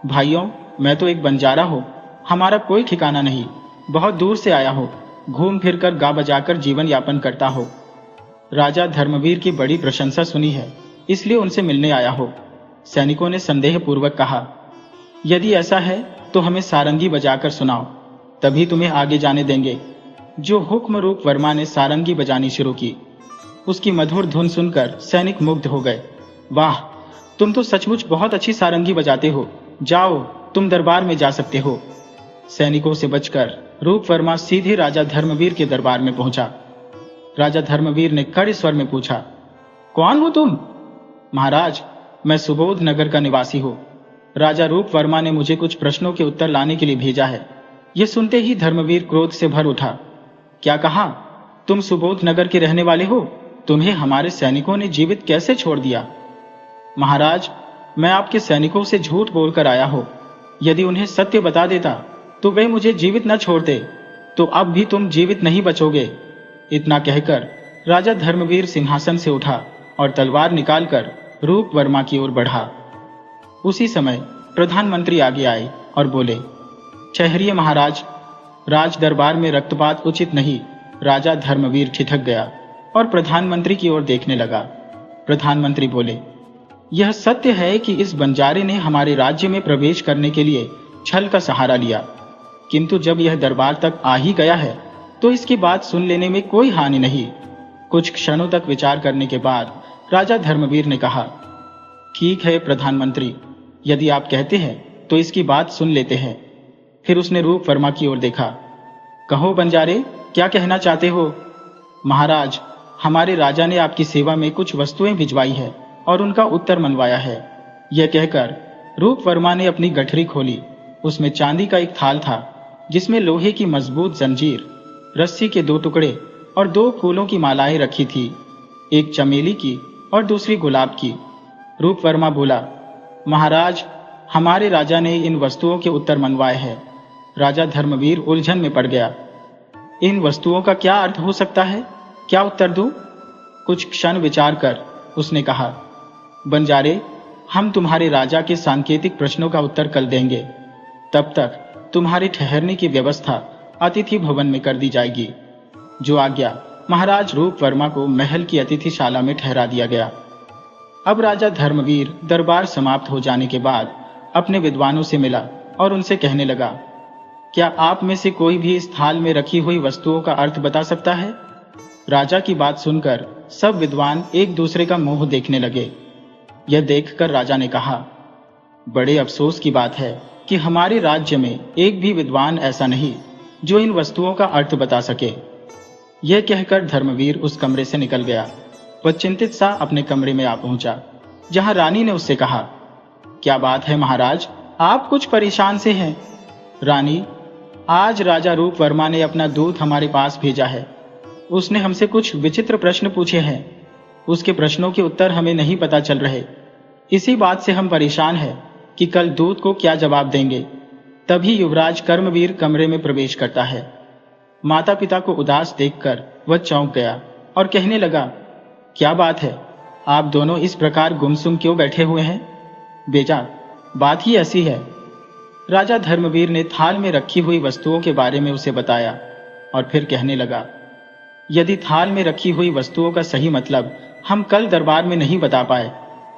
भाइयों, मैं तो एक बंजारा हूं, हमारा कोई ठिकाना नहीं, बहुत दूर से आया हो, घूम फिर कर गा बजाकर जीवन यापन करता हो। राजा धर्मवीर की बड़ी प्रशंसा सुनी है, इसलिए उनसे मिलने आया हो। सैनिकों ने संदेहपूर्वक कहा, यदि ऐसा है तो हमें सारंगी बजाकर सुनाओ, तभी तुम्हें आगे जाने देंगे। जो हुक्म रूपवर्मा ने सारंगी बजानी शुरू की। उसकी मधुर धुन सुनकर सैनिक मुग्ध हो गए। वाह, तुम तो सचमुच बहुत अच्छी सारंगी बजाते हो, जाओ, तुम दरबार में जा सकते हो। सैनिकों से बचकर रूपवर्मा सीधे राजा धर्मवीर के दरबार में पहुंचा। राजा धर्मवीर ने कड़े स्वर में पूछा, कौन हो तुम? महाराज, मैं सुबोध नगर का निवासी हूं। राजा रूपवर्मा ने मुझे कुछ प्रश्नों के उत्तर लाने के लिए भेजा है। यह सुनते ही धर्मवीर क्रोध से भर उठा। क्या कहा? तुम सुबोध नगर के रहने वाले हो? तुम्हें हमारे सैनिकों ने जीवित कैसे छोड़ दिया? महाराज, मैं आपके सैनिकों से झूठ बोलकर आया हूं। यदि उन्हें सत्य बता देता तो वे मुझे जीवित न छोड़ते, तो अब भी तुम जीवित नहीं बचोगे। इतना कहकर राजा धर्मवीर सिंहासन से उठा और तलवार निकालकर रूपवर्मा की ओर बढ़ा। उसी समय प्रधानमंत्री आगे आए और बोले, ठहरिए महाराज, राज दरबार में रक्तपात उचित नहीं। राजा धर्मवीर ठिठक गया और प्रधानमंत्री की ओर देखने लगा। प्रधानमंत्री बोले, यह सत्य है कि इस बंजारे ने हमारे राज्य में प्रवेश करने के लिए छल का सहारा लिया, किंतु जब यह दरबार तक आ ही गया है तो इसकी बात सुन लेने में कोई हानि नहीं। कुछ क्षणों तक विचार करने के बाद राजा धर्मवीर ने कहा, ठीक है प्रधानमंत्री, यदि आप कहते हैं तो इसकी बात सुन लेते हैं। फिर उसने रूपवर्मा की ओर देखा। कहो बंजारे, क्या कहना चाहते हो? महाराज, हमारे राजा ने आपकी सेवा में कुछ वस्तुएं भिजवाई है और उनका उत्तर मनवाया है। यह कहकर रूपवर्मा ने अपनी गठरी खोली। उसमें चांदी का एक थाल था, जिसमें लोहे की मजबूत जंजीर, रस्सी के 2 टुकड़े और 2 फूलों की मालाएं रखी थी, एक चमेली की और दूसरी गुलाब की। रूपवर्मा बोला, महाराज, हमारे राजा ने इन वस्तुओं के उत्तर मनवाए हैं। राजा धर्मवीर उलझन में पड़ गया। इन वस्तुओं का क्या अर्थ हो सकता है? क्या उत्तर दूं? कुछ क्षण विचार कर उसने कहा, बंजारे, हम तुम्हारे राजा के सांकेतिक प्रश्नों का उत्तर कल देंगे। तब तक तुम्हारे ठहरने की व्यवस्था अतिथि भवन में कर दी जाएगी। जो आज्ञा। महाराज रूपवर्मा को महल की अतिथिशाला में ठहरा दिया गया। अब राजा धर्मवीर दरबार समाप्त हो जाने के बाद अपने विद्वानों से मिला और उनसे कहने लगा, क्या आप में से कोई भी इस थाल में रखी हुई वस्तुओं का अर्थ बता सकता है? राजा की बात सुनकर सब विद्वान एक दूसरे का मुंह देखने लगे। यह देखकर राजा ने कहा, बड़े अफसोस की बात है कि हमारे राज्य में एक भी विद्वान ऐसा नहीं जो इन वस्तुओं का अर्थ बता सके। यह कहकर धर्मवीर उस कमरे से निकल गया। वह चिंतित सा अपने कमरे में आ पहुंचा, जहां रानी ने उससे कहा, क्या बात है महाराज, आप कुछ परेशान से हैं? रानी, आज राजा रूपवर्मा ने अपना दूत हमारे पास भेजा है। उसने हमसे कुछ विचित्र प्रश्न पूछे हैं। उसके प्रश्नों के उत्तर हमें नहीं पता चल रहे। इसी बात से हम परेशान हैं कि कल दूत को क्या जवाब देंगे। तभी युवराज कर्मवीर कमरे में प्रवेश करता है। माता पिता को उदास देखकर वह चौंक गया और कहने लगा, क्या बात है, आप दोनों इस प्रकार गुमसुम क्यों बैठे हुए हैं? बेटा, बात ही ऐसी है। राजा धर्मवीर ने थाल में रखी हुई वस्तुओं के बारे में उसे बताया और फिर कहने लगा, यदि थाल में रखी हुई वस्तुओं का सही मतलब हम कल दरबार में नहीं बता पाए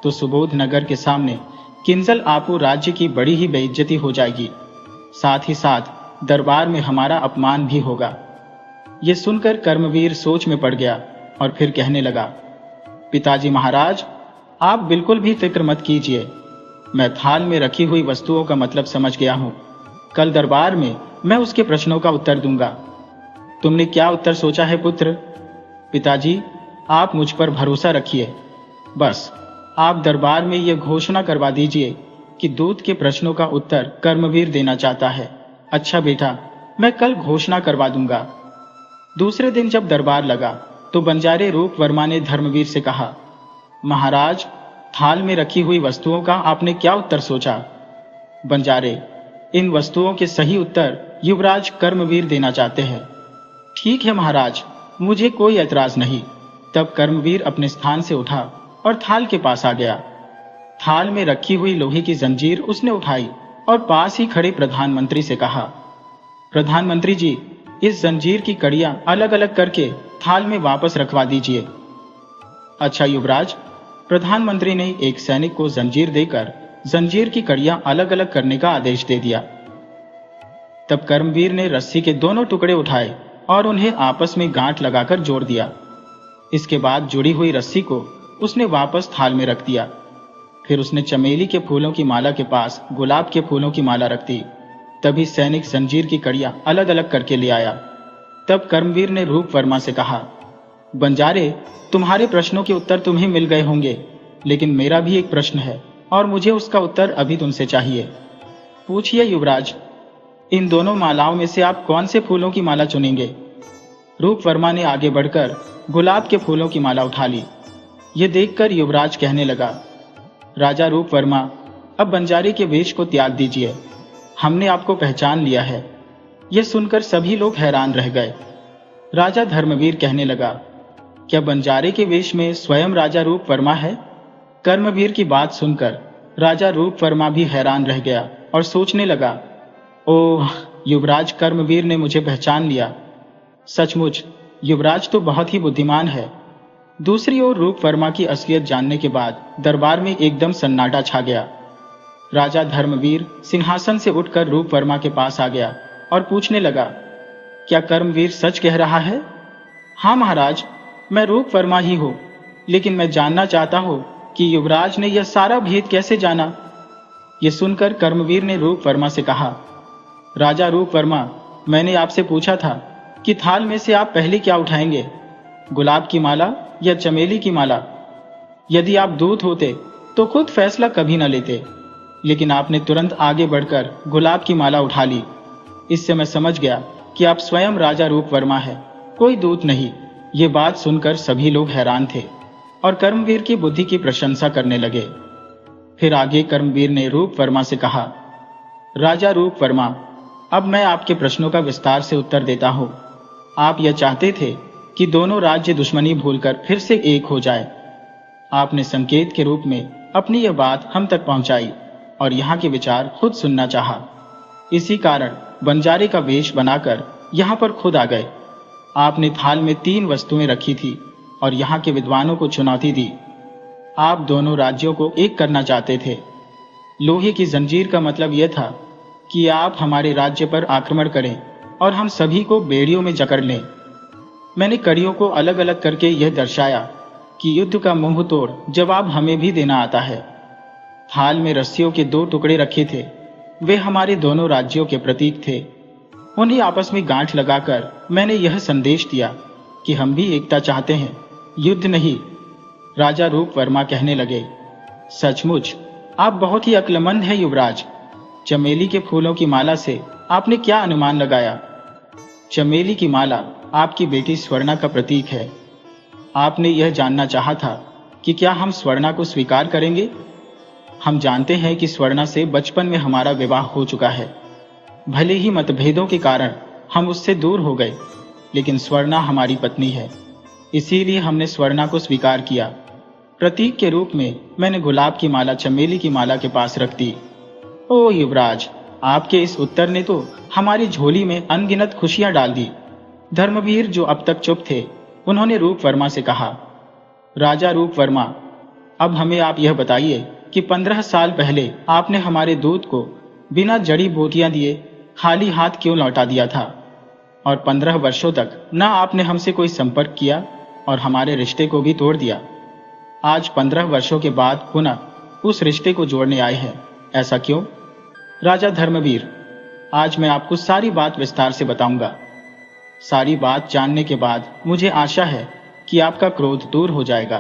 तो सुबोध नगर के सामने किंजल आपू राज्य की बड़ी ही बेइज्जती हो जाएगी। साथ ही साथ दरबार में हमारा अपमान भी होगा। ये सुनकर कर्मवीर सोच में पड़ गया और फिर कहने लगा, पिताजी महाराज, आप बिल्कुल भी फिक्र मत कीजिए। मैं थाल में रखी हुई वस्तुओं का मतलब समझ गया हूं। कल दरबार में मैं उसके प्रश्नों का उत्तर दूंगा। तुमने क्या उत्तर सोचा है पुत्र? पिताजी, आप मुझ पर भरोसा रखिए। बस आप दरबार में यह घोषणा करवा दीजिए कि दूत के प्रश्नों का उत्तर कर्मवीर देना चाहता है। अच्छा बेटा, मैं कल घोषणा करवा दूंगा। दूसरे दिन जब दरबार लगा तो बंजारे रूप वर्मा ने धर्मवीर से कहा, महाराज, थाल में रखी हुई वस्तुओं का आपने क्या उत्तर सोचा? बंजारे, इन वस्तुओं के सही उत्तर युवराज कर्मवीर देना चाहते हैं। ठीक है महाराज, मुझे कोई ऐतराज नहीं। तब कर्मवीर अपने स्थान से उठा और थाल के पास आ गया। थाल में रखी हुई लोहे की जंजीर उसने उठाई और पास ही खड़े प्रधानमंत्री से कहा, प्रधानमंत्री जी, इस जंजीर की कड़ियां अलग अलग करके थाल में वापस रखवा दीजिए। अच्छा युवराज। प्रधानमंत्री ने एक सैनिक को जंजीर देकर जंजीर की कड़ियां अलग अलग करने का आदेश दे दिया। तब कर्मवीर ने रस्सी के दोनों टुकड़े उठाए और उन्हें आपस में गांठ लगाकर जोड़ दिया। इसके बाद जुड़ी हुई रस्सी को उसने वापस थाल में रख दिया। फिर उसने चमेली के फूलों की माला के पास गुलाब के फूलों की माला रख दी। तभी सैनिक जंजीर की कड़ियां अलग अलग करके ले आया। तब कर्मवीर ने रूप वर्मा से कहा, बंजारे, तुम्हारे प्रश्नों के उत्तर तुम्हें मिल गए होंगे, लेकिन मेरा भी एक प्रश्न है और मुझे उसका उत्तर अभी तुमसे चाहिए। पूछिए युवराज। इन दोनों मालाओं में से आप कौन से फूलों की माला चुनेंगे? रूप वर्मा ने आगे बढ़कर गुलाब के फूलों की माला उठा ली। ये देखकर युवराज कहने लगा, राजा रूप वर्मा, अब बंजारे के वेश को त्याग दीजिए। हमने आपको पहचान लिया है। यह सुनकर सभी लोग हैरान रह गए। राजा धर्मवीर कहने लगा, क्या बंजारे के वेश में स्वयं राजा रूप वर्मा है? कर्मवीर की बात सुनकर राजा रूप वर्मा भी हैरान रह गया और सोचने लगा, ओह, युवराज कर्मवीर ने मुझे पहचान लिया। सचमुच युवराज तो बहुत ही बुद्धिमान है। दूसरी ओर रूप वर्मा की असलियत जानने के बाद दरबार में एकदम सन्नाटा छा गया। राजा धर्मवीर सिंहासन से उठकर रूप वर्मा के पास आ गया और पूछने लगा, क्या कर्मवीर सच कह रहा है? हाँ महाराज, मैं रूप वर्मा ही हूँ, लेकिन मैं जानना चाहता हूँ कि युवराज ने यह सारा भेद कैसे जाना। यह सुनकर कर्मवीर ने रूप वर्मा से कहा, राजा रूप वर्मा, मैंने आपसे पूछा था कि थाल में से आप पहले क्या उठाएंगे, गुलाब की माला या चमेली की माला? यदि आप दूत होते तो खुद फैसला कभी न लेते, लेकिन आपने तुरंत आगे बढ़कर गुलाब की माला उठा ली। इससे मैं समझ गया कि आप स्वयं राजा रूप वर्मा है, कोई दूत नहीं। ये बात सुनकर सभी लोग हैरान थे और कर्मवीर की बुद्धि की प्रशंसा करने लगे। फिर आगे कर्मवीर ने रूप वर्मा से कहा, राजा रूप वर्मा, अब मैं आपके प्रश्नों का विस्तार से उत्तर देता हूँ। आप यह चाहते थे कि दोनों राज्य दुश्मनी भूलकर फिर से एक हो जाए। आपने संकेत के रूप में अपनी यह बात हम तक पहुंचाई और यहाँ के विचार खुद सुनना चाहा। इसी कारण बंजारे का वेश बनाकर यहाँ पर खुद आ गए। आपने थाल में 3 वस्तुएं रखी थी और यहाँ के विद्वानों को चुनौती दी। आप दोनों राज्यों को एक करना चाहते थे। लोहे की जंजीर का मतलब यह था कि आप हमारे राज्य पर आक्रमण करें और हम सभी को बेड़ियों में जकड़ लें। मैंने कड़ियों को अलग अलग करके यह दर्शाया कि युद्ध का मुंह तोड़ जवाब हमें भी देना आता है। थाल में रस्सियों के 2 टुकड़े रखे थे, वे हमारे दोनों राज्यों के प्रतीक थे। उन्हें आपस में गांठ लगाकर मैंने यह संदेश दिया कि हम भी एकता चाहते हैं, युद्ध नहीं। राजा रूप वर्मा कहने लगे, सचमुच आप बहुत ही अक्लमंद हैं युवराज। चमेली के फूलों की माला से आपने क्या अनुमान लगाया? चमेली की माला आपकी बेटी स्वर्णा का प्रतीक है। आपने यह जानना चाहा था कि क्या हम स्वर्णा को स्वीकार करेंगे। हम जानते हैं कि स्वर्णा से बचपन में हमारा विवाह हो चुका है। भले ही मतभेदों के कारण हम उससे दूर हो गए, लेकिन स्वर्णा हमारी पत्नी है, इसीलिए हमने स्वर्णा को स्वीकार किया। प्रतीक के रूप में मैंने गुलाब की माला चमेली की माला के पास रख दी। ओ युवराज, आपके इस उत्तर ने तो हमारी झोली में अनगिनत खुशियां डाल दी। धर्मवीर, जो अब तक चुप थे, उन्होंने रूप वर्मा से कहा, राजा रूप वर्मा, अब हमें आप यह बताइए कि 15 साल पहले आपने हमारे दूत को बिना जड़ी बूटियां दिए खाली हाथ क्यों लौटा दिया था, और 15 वर्षों तक न आपने हमसे कोई संपर्क किया और हमारे रिश्ते को भी तोड़ दिया। आज 15 वर्षों के बाद पुनः उस रिश्ते को जोड़ने आए हैं, ऐसा क्यों? राजा धर्मवीर, आज मैं आपको सारी बात विस्तार से बताऊंगा। सारी बात जानने के बाद मुझे आशा है कि आपका क्रोध दूर हो जाएगा।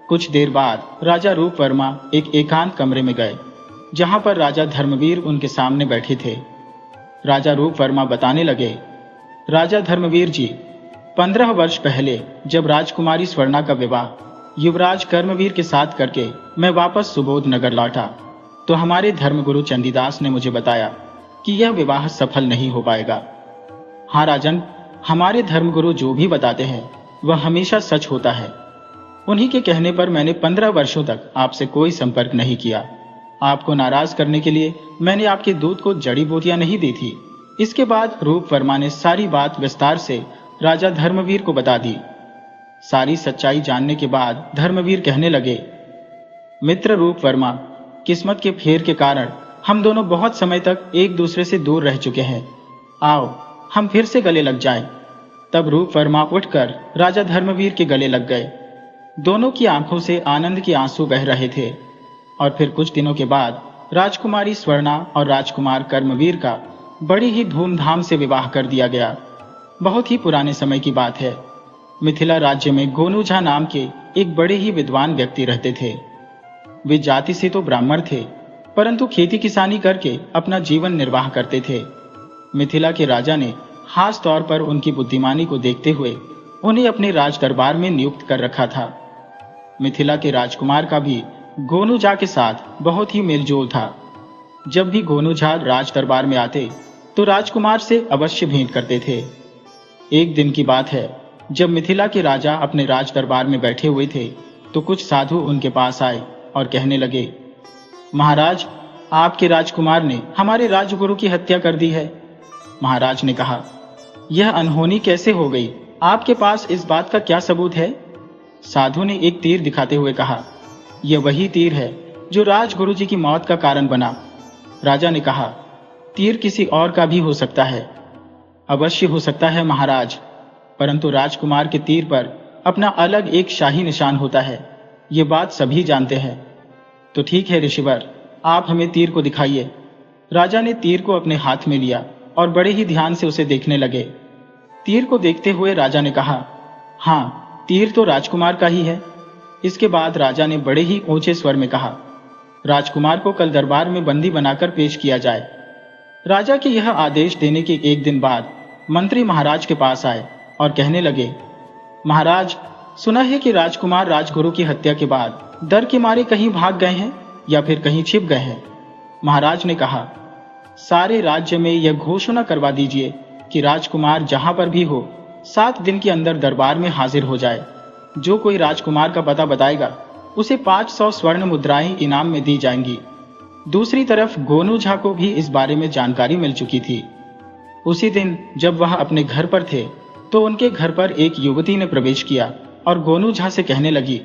कुछ देर बाद राजा रूप वर्मा एक एकांत कमरे में गए, जहां पर राजा धर्मवीर उनके सामने बैठे थे। राजा रूप वर्मा बताने लगे, राजा धर्मवीर जी, 15 वर्ष पहले जब राजकुमारी स्वर्णा का विवाह युवराज कर्मवीर के साथ करके मैं वापस सुबोध नगर लौटा, तो हमारे धर्मगुरु चंडीदास ने मुझे बताया कि यह विवाह सफल नहीं हो पाएगा। हाँ राजन, हमारे धर्मगुरु जो भी बताते हैं वह हमेशा सच होता है। उन्हीं के कहने पर मैंने 15 वर्षों तक आपसे कोई संपर्क नहीं किया। आपको नाराज करने के लिए मैंने आपके दूध को जड़ी बूटियां नहीं दी थी। इसके बाद रूप वर्मा ने सारी बात विस्तार से राजा धर्मवीर को बता दी। सारी सच्चाई जानने के बाद धर्मवीर कहने लगे, मित्र रूप वर्मा, किस्मत के फेर के कारण हम दोनों बहुत समय तक एक दूसरे से दूर रह चुके हैं। आओ हम फिर से गले लग जाएं। तब रूप वर्मा उठकर राजा धर्मवीर के गले लग गए। दोनों की आंखों से आनंद के आंसू बह रहे थे। और फिर कुछ दिनों के बाद राजकुमारी स्वर्णा और राजकुमार कर्मवीर का बड़ी ही धूमधाम से विवाह कर दिया गया। बहुत ही पुराने समय की बात है। मिथिला राज्य में गोनू झा नाम के एक बड़े ही विद्वान व्यक्ति रहते थे। वे जाति से तो ब्राह्मण थे, परंतु खेती किसानी करके अपना जीवन निर्वाह करते थे। मिथिला के राजा ने खास तौर पर उनकी बुद्धिमानी को देखते हुए उन्हें अपने राज दरबार में नियुक्त कर रखा था। मिथिला के राजकुमार का भी गोनू झा के साथ बहुत ही मेलजोल था। जब भी गोनू झा राज दरबार में आते तो राजकुमार से अवश्य भेंट करते थे। एक दिन की बात है, जब मिथिला के राजा अपने राज दरबार में बैठे हुए थे तो कुछ साधु उनके पास आए और कहने लगे, महाराज, आपके राजकुमार ने हमारे राजगुरु की हत्या कर दी है। महाराज ने कहा, यह अनहोनी कैसे हो गई? आपके पास इस बात का क्या सबूत है? साधु ने एक तीर दिखाते हुए कहा, यह वही तीर है जो राजगुरु जी की मौत का कारण बना। राजा ने कहा, तीर किसी और का भी हो सकता है। अवश्य हो सकता है महाराज, परंतु राजकुमार के तीर पर अपना अलग एक शाही निशान होता है। ये बात सभी जानते हैं। तो ठीक है ऋषिवर, आप हमें तीर को दिखाइए। राजा ने तीर को अपने हाथ में लिया और बड़े ही ध्यान से उसे देखने लगे। तीर को देखते हुए राजा ने कहा, हाँ, तीर तो राजकुमार का ही है। इसके बाद राजा ने बड़े ही ऊंचे स्वर में कहा, राजकुमार को कल दरबार में बंदी बनाकर पेश किया जाए। राजा के यह आदेश देने के एक दिन बाद मंत्री महाराज के पास आए और कहने लगे, महाराज, सुना है कि राजकुमार राजगुरु की हत्या के बाद डर के मारे कहीं भाग गए हैं या फिर कहीं छिप गए हैं। महाराज ने कहा, सारे राज्य में यह घोषणा करवा दीजिए कि राजकुमार जहां पर भी हो 7 दिन के अंदर दरबार में हाजिर हो जाए। जो कोई राजकुमार का पता बताएगा उसे 500 स्वर्ण मुद्राएं इनाम में दी जाएंगी। दूसरी तरफ गोनू झा को भी इस बारे में जानकारी मिल चुकी थी। उसी दिन जब वह अपने घर पर थे तो उनके घर पर एक युवती ने प्रवेश किया और गोनू झा से कहने लगी,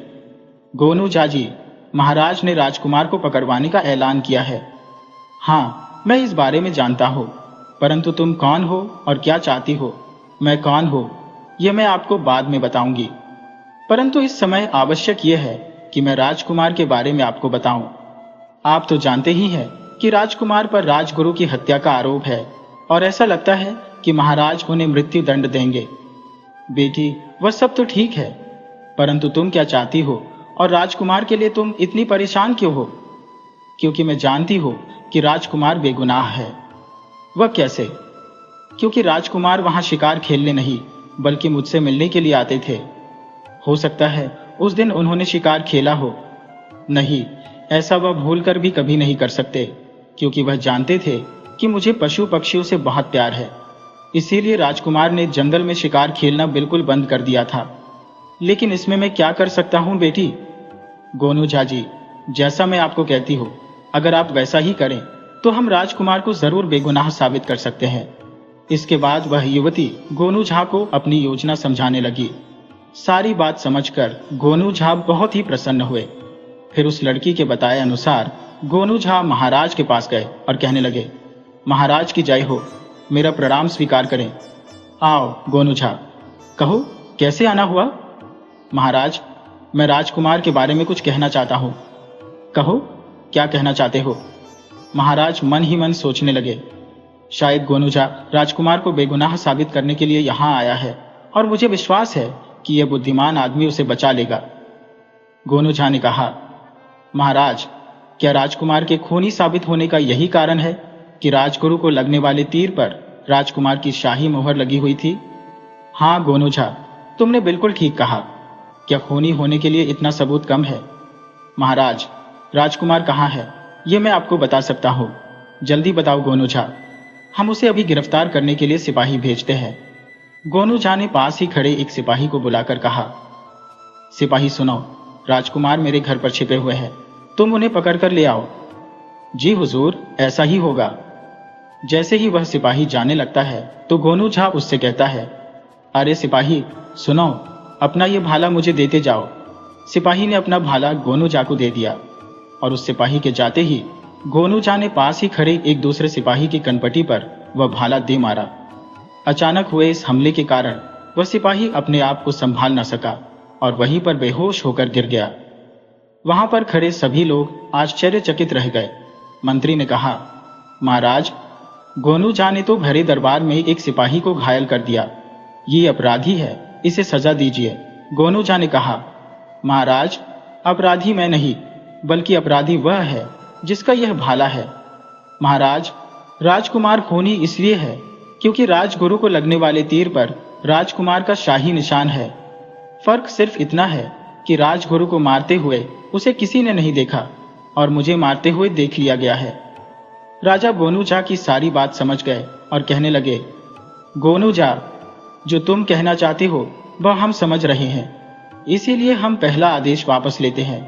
गोनू झा जी, महाराज ने राजकुमार को पकड़वाने का ऐलान किया है। हाँ, मैं इस बारे में जानता हूँ, परंतु तुम कौन हो और क्या चाहती हो? मैं कौन हूँ यह मैं आपको बाद में बताऊंगी, परंतु इस समय आवश्यक यह है कि मैं राजकुमार के बारे में आपको बताऊं। आप तो जानते ही हैं कि राजकुमार पर राजगुरु की हत्या का आरोप है और ऐसा लगता है कि महाराज उन्हें मृत्यु दंड देंगे। बेटी, वह सब तो ठीक है, परंतु तुम क्या चाहती हो और राजकुमार के लिए तुम इतनी परेशान क्यों हो? क्योंकि मैं जानती हूं कि राजकुमार बेगुनाह है। वह कैसे? क्योंकि राजकुमार वहां शिकार खेलने नहीं बल्कि मुझसे मिलने के लिए आते थे। हो सकता है उस दिन उन्होंने शिकार खेला हो। नहीं, ऐसा वह भूलकर भी कभी नहीं कर सकते, क्योंकि वह जानते थे कि मुझे पशु पक्षियों से बहुत प्यार है। इसीलिए राजकुमार ने जंगल में शिकार खेलना बिल्कुल बंद कर दिया था। लेकिन इसमें मैं क्या कर सकता हूं बेटी? गोनू झा जी, जैसा मैं आपको कहती हूं, अगर आप वैसा ही करें तो हम राजकुमार को जरूर बेगुनाह साबित कर सकते हैं। इसके बाद वह युवती गोनू झा को अपनी योजना समझाने लगी। सारी बात समझकर गोनू झा बहुत ही प्रसन्न हुए। फिर उस लड़की के बताए अनुसार गोनू झा महाराज के पास गए और कहने लगे, महाराज की जय हो, मेरा प्रणाम स्वीकार करें। आओ गोनू झा, कहो कैसे आना हुआ? महाराज, मैं राजकुमार के बारे में कुछ कहना चाहता हूँ। कहो, क्या कहना चाहते हो? महाराज मन ही मन सोचने लगे, शायद गोनू झा राजकुमार को बेगुनाह साबित करने के लिए यहाँ आया है और मुझे विश्वास है कि यह बुद्धिमान आदमी उसे बचा लेगा। गोनू झा ने कहा। महाराज, क्या राजकुमार के खूनी साबित होने का यही कारण है कि राजगुरु को लगने वाले तीर पर राजकुमार की शाही मोहर लगी हुई थी? हाँ गोनू झा, तुमने बिल्कुल ठीक कहा। क्या खूनी होने के लिए इतना सबूत कम है? महाराज, राजकुमार कहाँ है ये मैं आपको बता सकता हूँ। जल्दी बताओ गोनू झा, हम उसे अभी गिरफ्तार करने के लिए सिपाही भेजते हैं। गोनू झा ने पास ही खड़े एक सिपाही को बुलाकर कहा। सिपाही सुनो, राजकुमार मेरे घर पर छिपे हुए हैं, तुम उन्हें पकड़ कर ले आओ। जी हुजूर, ऐसा ही होगा। जैसे ही वह सिपाही जाने लगता है तो गोनू झा उससे कहता है, अरे सिपाही सुनो, अपना ये भाला मुझे देते जाओ। सिपाही ने अपना भाला गोनू झा को दे दिया और उस सिपाही के जाते ही गोनू झा ने पास ही खड़े एक दूसरे सिपाही की कनपटी पर वह भाला दे मारा। अचानक हुए इस हमले के कारण वह सिपाही अपने आप को संभाल न सका और वहीं पर बेहोश होकर गिर गया। वहां पर खड़े सभी लोग आश्चर्यचकित रह गए। मंत्री ने कहा, महाराज, गोनू झा ने तो भरे दरबार में एक सिपाही को घायल कर दिया। ये अपराधी है, इसे सजा दीजिए। गोनू झा ने कहा, महाराज, अपराधी मैं नहीं, बल्कि अपराधी वह है जिसका यह भाला है। महाराज, राजकुमार खूनी इसलिए है क्योंकि राजगुरु को लगने वाले तीर पर राजकुमार का शाही निशान है। फर्क सिर्फ इतना है कि राजगुरु को मारते हुए उसे किसी ने नहीं देखा और मुझे मारते हुए देख लिया गया है। राजा गोनू झा की सारी बात समझ गए और कहने लगे, गोनू झा, जो तुम कहना चाहते हो वह हम समझ रहे हैं। इसीलिए हम पहला आदेश वापस लेते हैं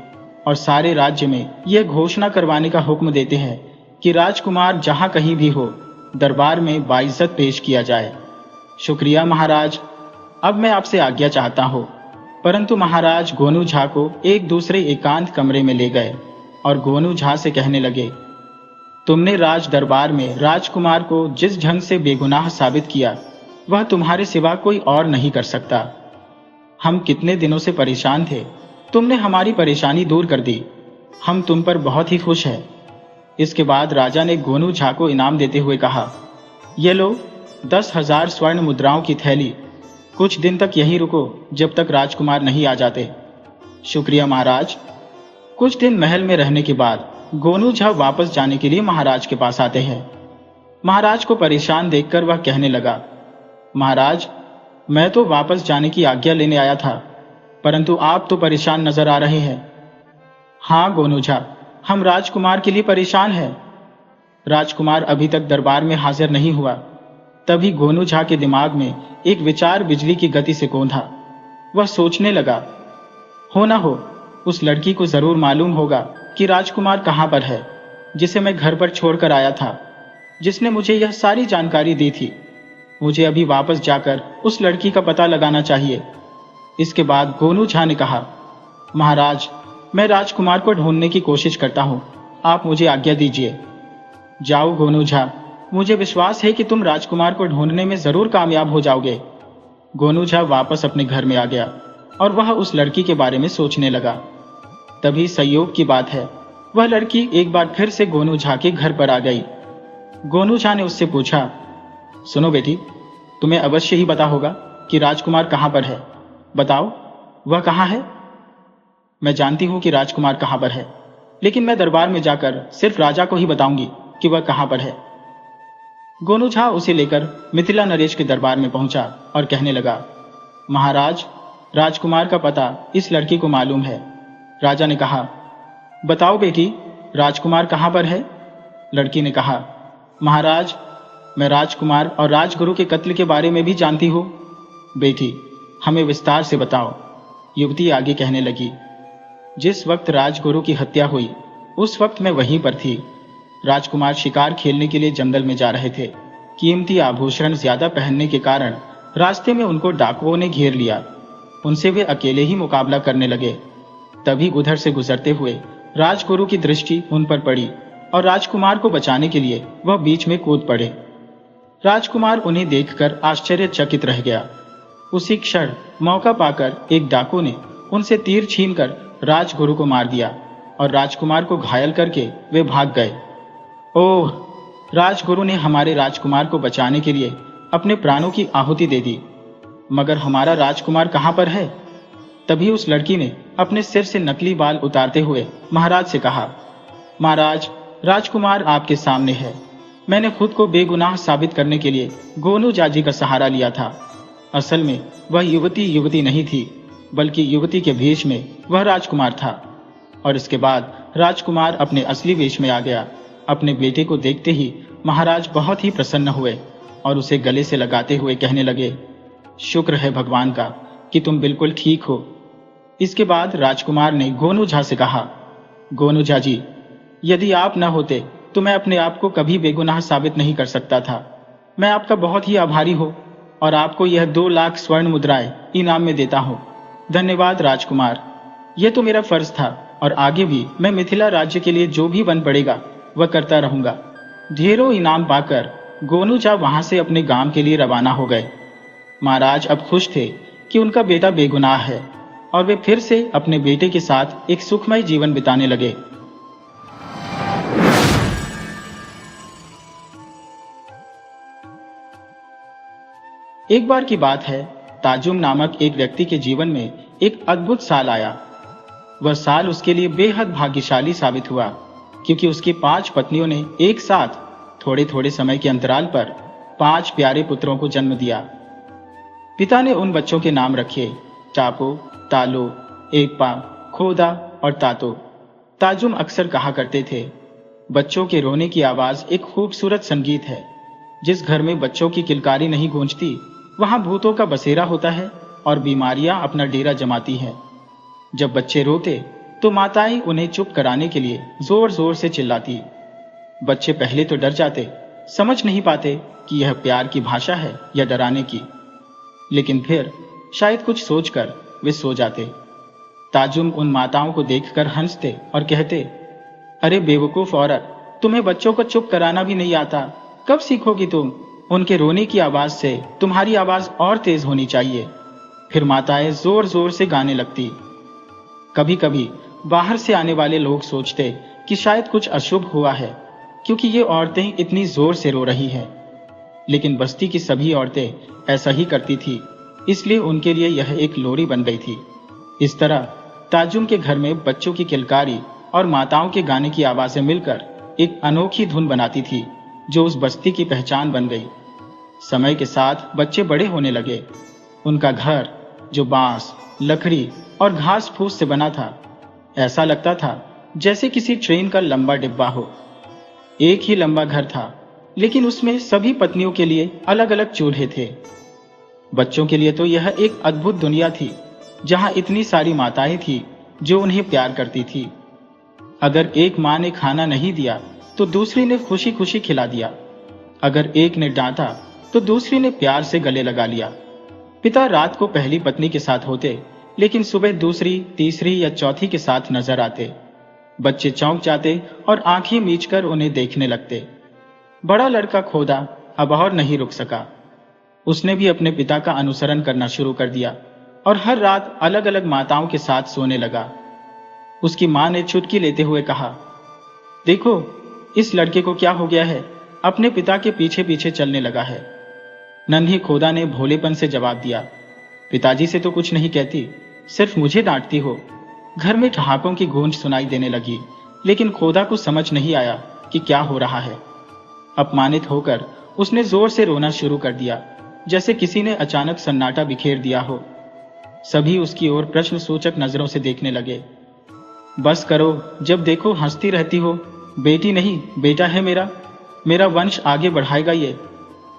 और सारे राज्य में यह घोषणा करवाने का हुक्म देते हैं कि राजकुमार जहां कहीं भी हो, दरबार में बाइज्जत पेश किया जाए। शुक्रिया महाराज। अब मैं आपसे आज्ञा चाहता हूँ। परंतु महाराज गोनू झा को एक दूसरे एकांत कमरे में ले गए और गोनू झा से कहने लगे, तुमने राज दरबार में राजकुमार को जिस ढंग से बेगुनाह साबित किया वह तुम्हारे सिवा कोई और नहीं कर सकता। हम कितने दिनों से परेशान थे, तुमने हमारी परेशानी दूर कर दी। हम तुम पर बहुत ही खुश हैं। इसके बाद राजा ने गोनू झा को इनाम देते हुए कहा, ये लो 10,000 स्वर्ण मुद्राओं की थैली। कुछ दिन तक यहीं रुको जब तक राजकुमार नहीं आ जाते। शुक्रिया महाराज। कुछ दिन महल में रहने के बाद गोनू झा वापस जाने के लिए महाराज के पास आते हैं। महाराज को परेशान देखकर वह कहने लगा, महाराज, मैं तो वापस जाने की आज्ञा लेने आया था, परंतु आप तो परेशान नजर आ रहे हैं। हाँ गोनू झा, हम राजकुमार के लिए परेशान हैं। राजकुमार अभी तक दरबार में हाजिर नहीं हुआ। तभी गोनू झा के दिमाग में एक विचार बिजली की गति से कौंधा। वह सोचने लगा, हो ना हो उस लड़की को जरूर मालूम होगा कि राजकुमार कहाँ पर है, जिसे मैं घर पर छोड़कर आया था, जिसने मुझे यह सारी जानकारी दी थी। मुझे अभी वापस जाकर उस लड़की का पता लगाना चाहिए। इसके बाद गोनू झा ने कहा, महाराज, मैं राजकुमार को ढूंढने की कोशिश करता हूँ, आप मुझे आज्ञा दीजिए। जाओ गोनू झा, मुझे विश्वास है कि तुम राजकुमार को ढूंढने में जरूर कामयाब हो जाओगे। गोनू झा वापस अपने घर में आ गया और वह उस लड़की के बारे में सोचने लगा। तभी संयोग की बात है, वह लड़की एक बार फिर से गोनू झा के घर पर आ गई। गोनू झा ने उससे पूछा, सुनो बेटी, तुम्हें अवश्य ही पता होगा कि राजकुमार कहाँ पर है। बताओ, वह कहाँ है? मैं जानती हूं कि राजकुमार कहाँ पर है, लेकिन मैं दरबार में जाकर सिर्फ राजा को ही बताऊंगी कि वह कहाँ पर है। गोनू झा उसे लेकर मिथिला नरेश के दरबार में पहुंचा और कहने लगा, महाराज, राजकुमार का पता इस लड़की को मालूम है। राजा ने कहा, बताओ बेटी, राजकुमार कहाँ पर है? लड़की ने कहा, महाराज, मैं राजकुमार और राजगुरु के कत्ल के बारे में भी जानती हूँ। बेटी, हमें विस्तार से बताओ। युवती आगे कहने लगी, जिस वक्त राजगुरु की हत्या हुई उस वक्त मैं वहीं पर थी। राजकुमार शिकार खेलने के लिए जंगल में जा रहे थे। कीमती आभूषण ज्यादा पहनने के कारण रास्ते में उनको डाकुओं ने घेर लिया। उनसे वे अकेले ही मुकाबला करने लगे। तभी उधर से गुजरते हुए राजगुरु की दृष्टि उन पर पड़ी और राजकुमार को बचाने के लिए वह बीच में कूद पड़े। राजकुमार उन्हें देखकर आश्चर्यचकित रह गया। उसी क्षण मौका पाकर एक डाकू ने उनसे तीर छीनकर राजगुरु को मार दिया और राजकुमार को घायल करके वे भाग गए। ओह, राजगुरु ने हमारे राजकुमार को बचाने के लिए अपने प्राणों की आहुति दे दी, मगर हमारा राजकुमार कहाँ पर है? तभी उस लड़की ने अपने सिर से नकली बाल उतारते हुए महाराज से कहा, महाराज, राजकुमार आपके सामने है। मैंने खुद को बेगुनाह साबित करने के लिए गोनू जाजी का सहारा लिया था। असल में वह युवती नहीं थी, बल्कि युवती के भेष में वह राजकुमार था। और इसके बाद राजकुमार अपने असली वेश में आ गया। अपने बेटे को देखते ही महाराज बहुत ही प्रसन्न हुए और उसे गले से लगाते हुए कहने लगे, शुक्र है भगवान का कि तुम बिल्कुल ठीक हो। इसके बाद राजकुमार ने गोनू झा से कहा, गोनू झा जी, यदि आप न होते तो मैं अपने आप को कभी बेगुनाह साबित नहीं कर सकता था। मैं आपका बहुत ही आभारी हूँ और आपको यह 2 लाख स्वर्ण मुद्राएं इनाम में देता हूँ। धन्यवाद राजकुमार। यह तो मेरा फर्ज था और आगे भी मैं मिथिला राज्य के लिए जो भी बन पड़ेगा वह करता रहूंगा। ढेरों इनाम पाकर गोनू झा वहां से अपने गांव के लिए रवाना हो गए। महाराज अब खुश थे कि उनका बेटा बेगुनाह है और वे फिर से अपने बेटे के साथ एक सुखमय जीवन बिताने लगे। एक बार की बात है, ताजुम नामक एक व्यक्ति के जीवन में एक अद्भुत साल आया। वह साल उसके लिए बेहद भाग्यशाली साबित हुआ, क्योंकि उसकी 5 पत्नियों ने एक साथ थोड़े थोड़े समय के अंतराल पर 5 प्यारे पुत्रों को जन्म दिया। पिता ने उन बच्चों के नाम रखे टापो, तालो, एप्पा, खोदा और तातो। ताजुम अक्सर कहा करते थे, बच्चों के रोने की आवाज एक खूबसूरत संगीत है। जिस घर में बच्चों की किलकारी नहीं गूंजती, वहां भूतों का बसेरा होता है और बीमारियां अपना डेरा जमाती हैं। जब बच्चे रोते तो माताएं उन्हें चुप कराने के लिए जोर जोर से चिल्लाती। बच्चे पहले तो डर जाते, समझ नहीं पाते कि यह प्यार की भाषा है या डराने की, लेकिन फिर शायद कुछ सोचकर वे सो जाते। ताजुम उन माताओं को देखकर हंसते और कहते, अरे बेवकूफ औरत, तुम्हें बच्चों को चुप कराना भी नहीं आता, कब सीखोगी तुम? उनके रोने की आवाज से तुम्हारी आवाज और तेज होनी चाहिए। फिर माताएं जोर जोर से गाने लगती। कभी कभी बाहर से आने वाले लोग सोचते कि शायद कुछ अशुभ हुआ है, क्योंकि ये औरतें इतनी जोर से रो रही हैं। लेकिन बस्ती की सभी औरतें ऐसा ही करती थी, इसलिए उनके लिए यह एक लोरी बन गई थी। इस तरह ताजुम के घर में बच्चों की किलकारी और माताओं के गाने की आवाजें मिलकर एक अनोखी धुन बनाती थी, जो उस बस्ती की पहचान बन गई। समय के साथ बच्चे बड़े होने लगे। उनका घर, जो बांस, लकड़ी और घास फूस से बना था, ऐसा लगता था जैसे किसी ट्रेन का लंबा डिब्बा हो। एक ही लंबा घर था, लेकिन उसमें सभी पत्नियों के लिए अलग अलग चूल्हे थे। बच्चों के लिए तो यह एक अद्भुत दुनिया थी, जहां इतनी सारी माताएं थी जो उन्हें प्यार करती थी। अगर एक मां ने खाना नहीं दिया तो दूसरी ने खुशी खुशी खिला दिया। अगर एक ने डांटा तो दूसरी ने प्यार से गले लगा लिया। पिता रात को पहली पत्नी के साथ होते, लेकिन सुबह दूसरी, तीसरी या चौथी के साथ नजर आते। बच्चे चौंक जाते और आंखें मीचकर उन्हें देखने लगते। बड़ा लड़का खोदा अब और नहीं रुक सका। उसने भी अपने पिता का अनुसरण करना शुरू कर दिया और हर रात अलग अलग माताओं के साथ सोने लगा। उसकी मां ने चुटकी लेते हुए कहा, देखो इस लड़के को क्या हो गया है, अपने पिता के पीछे पीछे चलने लगा है। नन्ही खोदा ने भोलेपन से जवाब दिया, पिताजी से तो कुछ नहीं कहती, सिर्फ मुझे डांटती हो। घर में ठहाकों की गूंज सुनाई देने लगी, लेकिन खोदा को समझ नहीं आया कि क्या हो रहा है। अपमानित होकर उसने जोर से रोना शुरू कर दिया, जैसे किसी ने अचानक सन्नाटा बिखेर दिया हो। सभी उसकी ओर प्रश्न सूचक नजरों से देखने लगे। बस करो, जब देखो हंसती रहती हो। बेटी नहीं, बेटा है मेरा, मेरा वंश आगे बढ़ाएगा ये।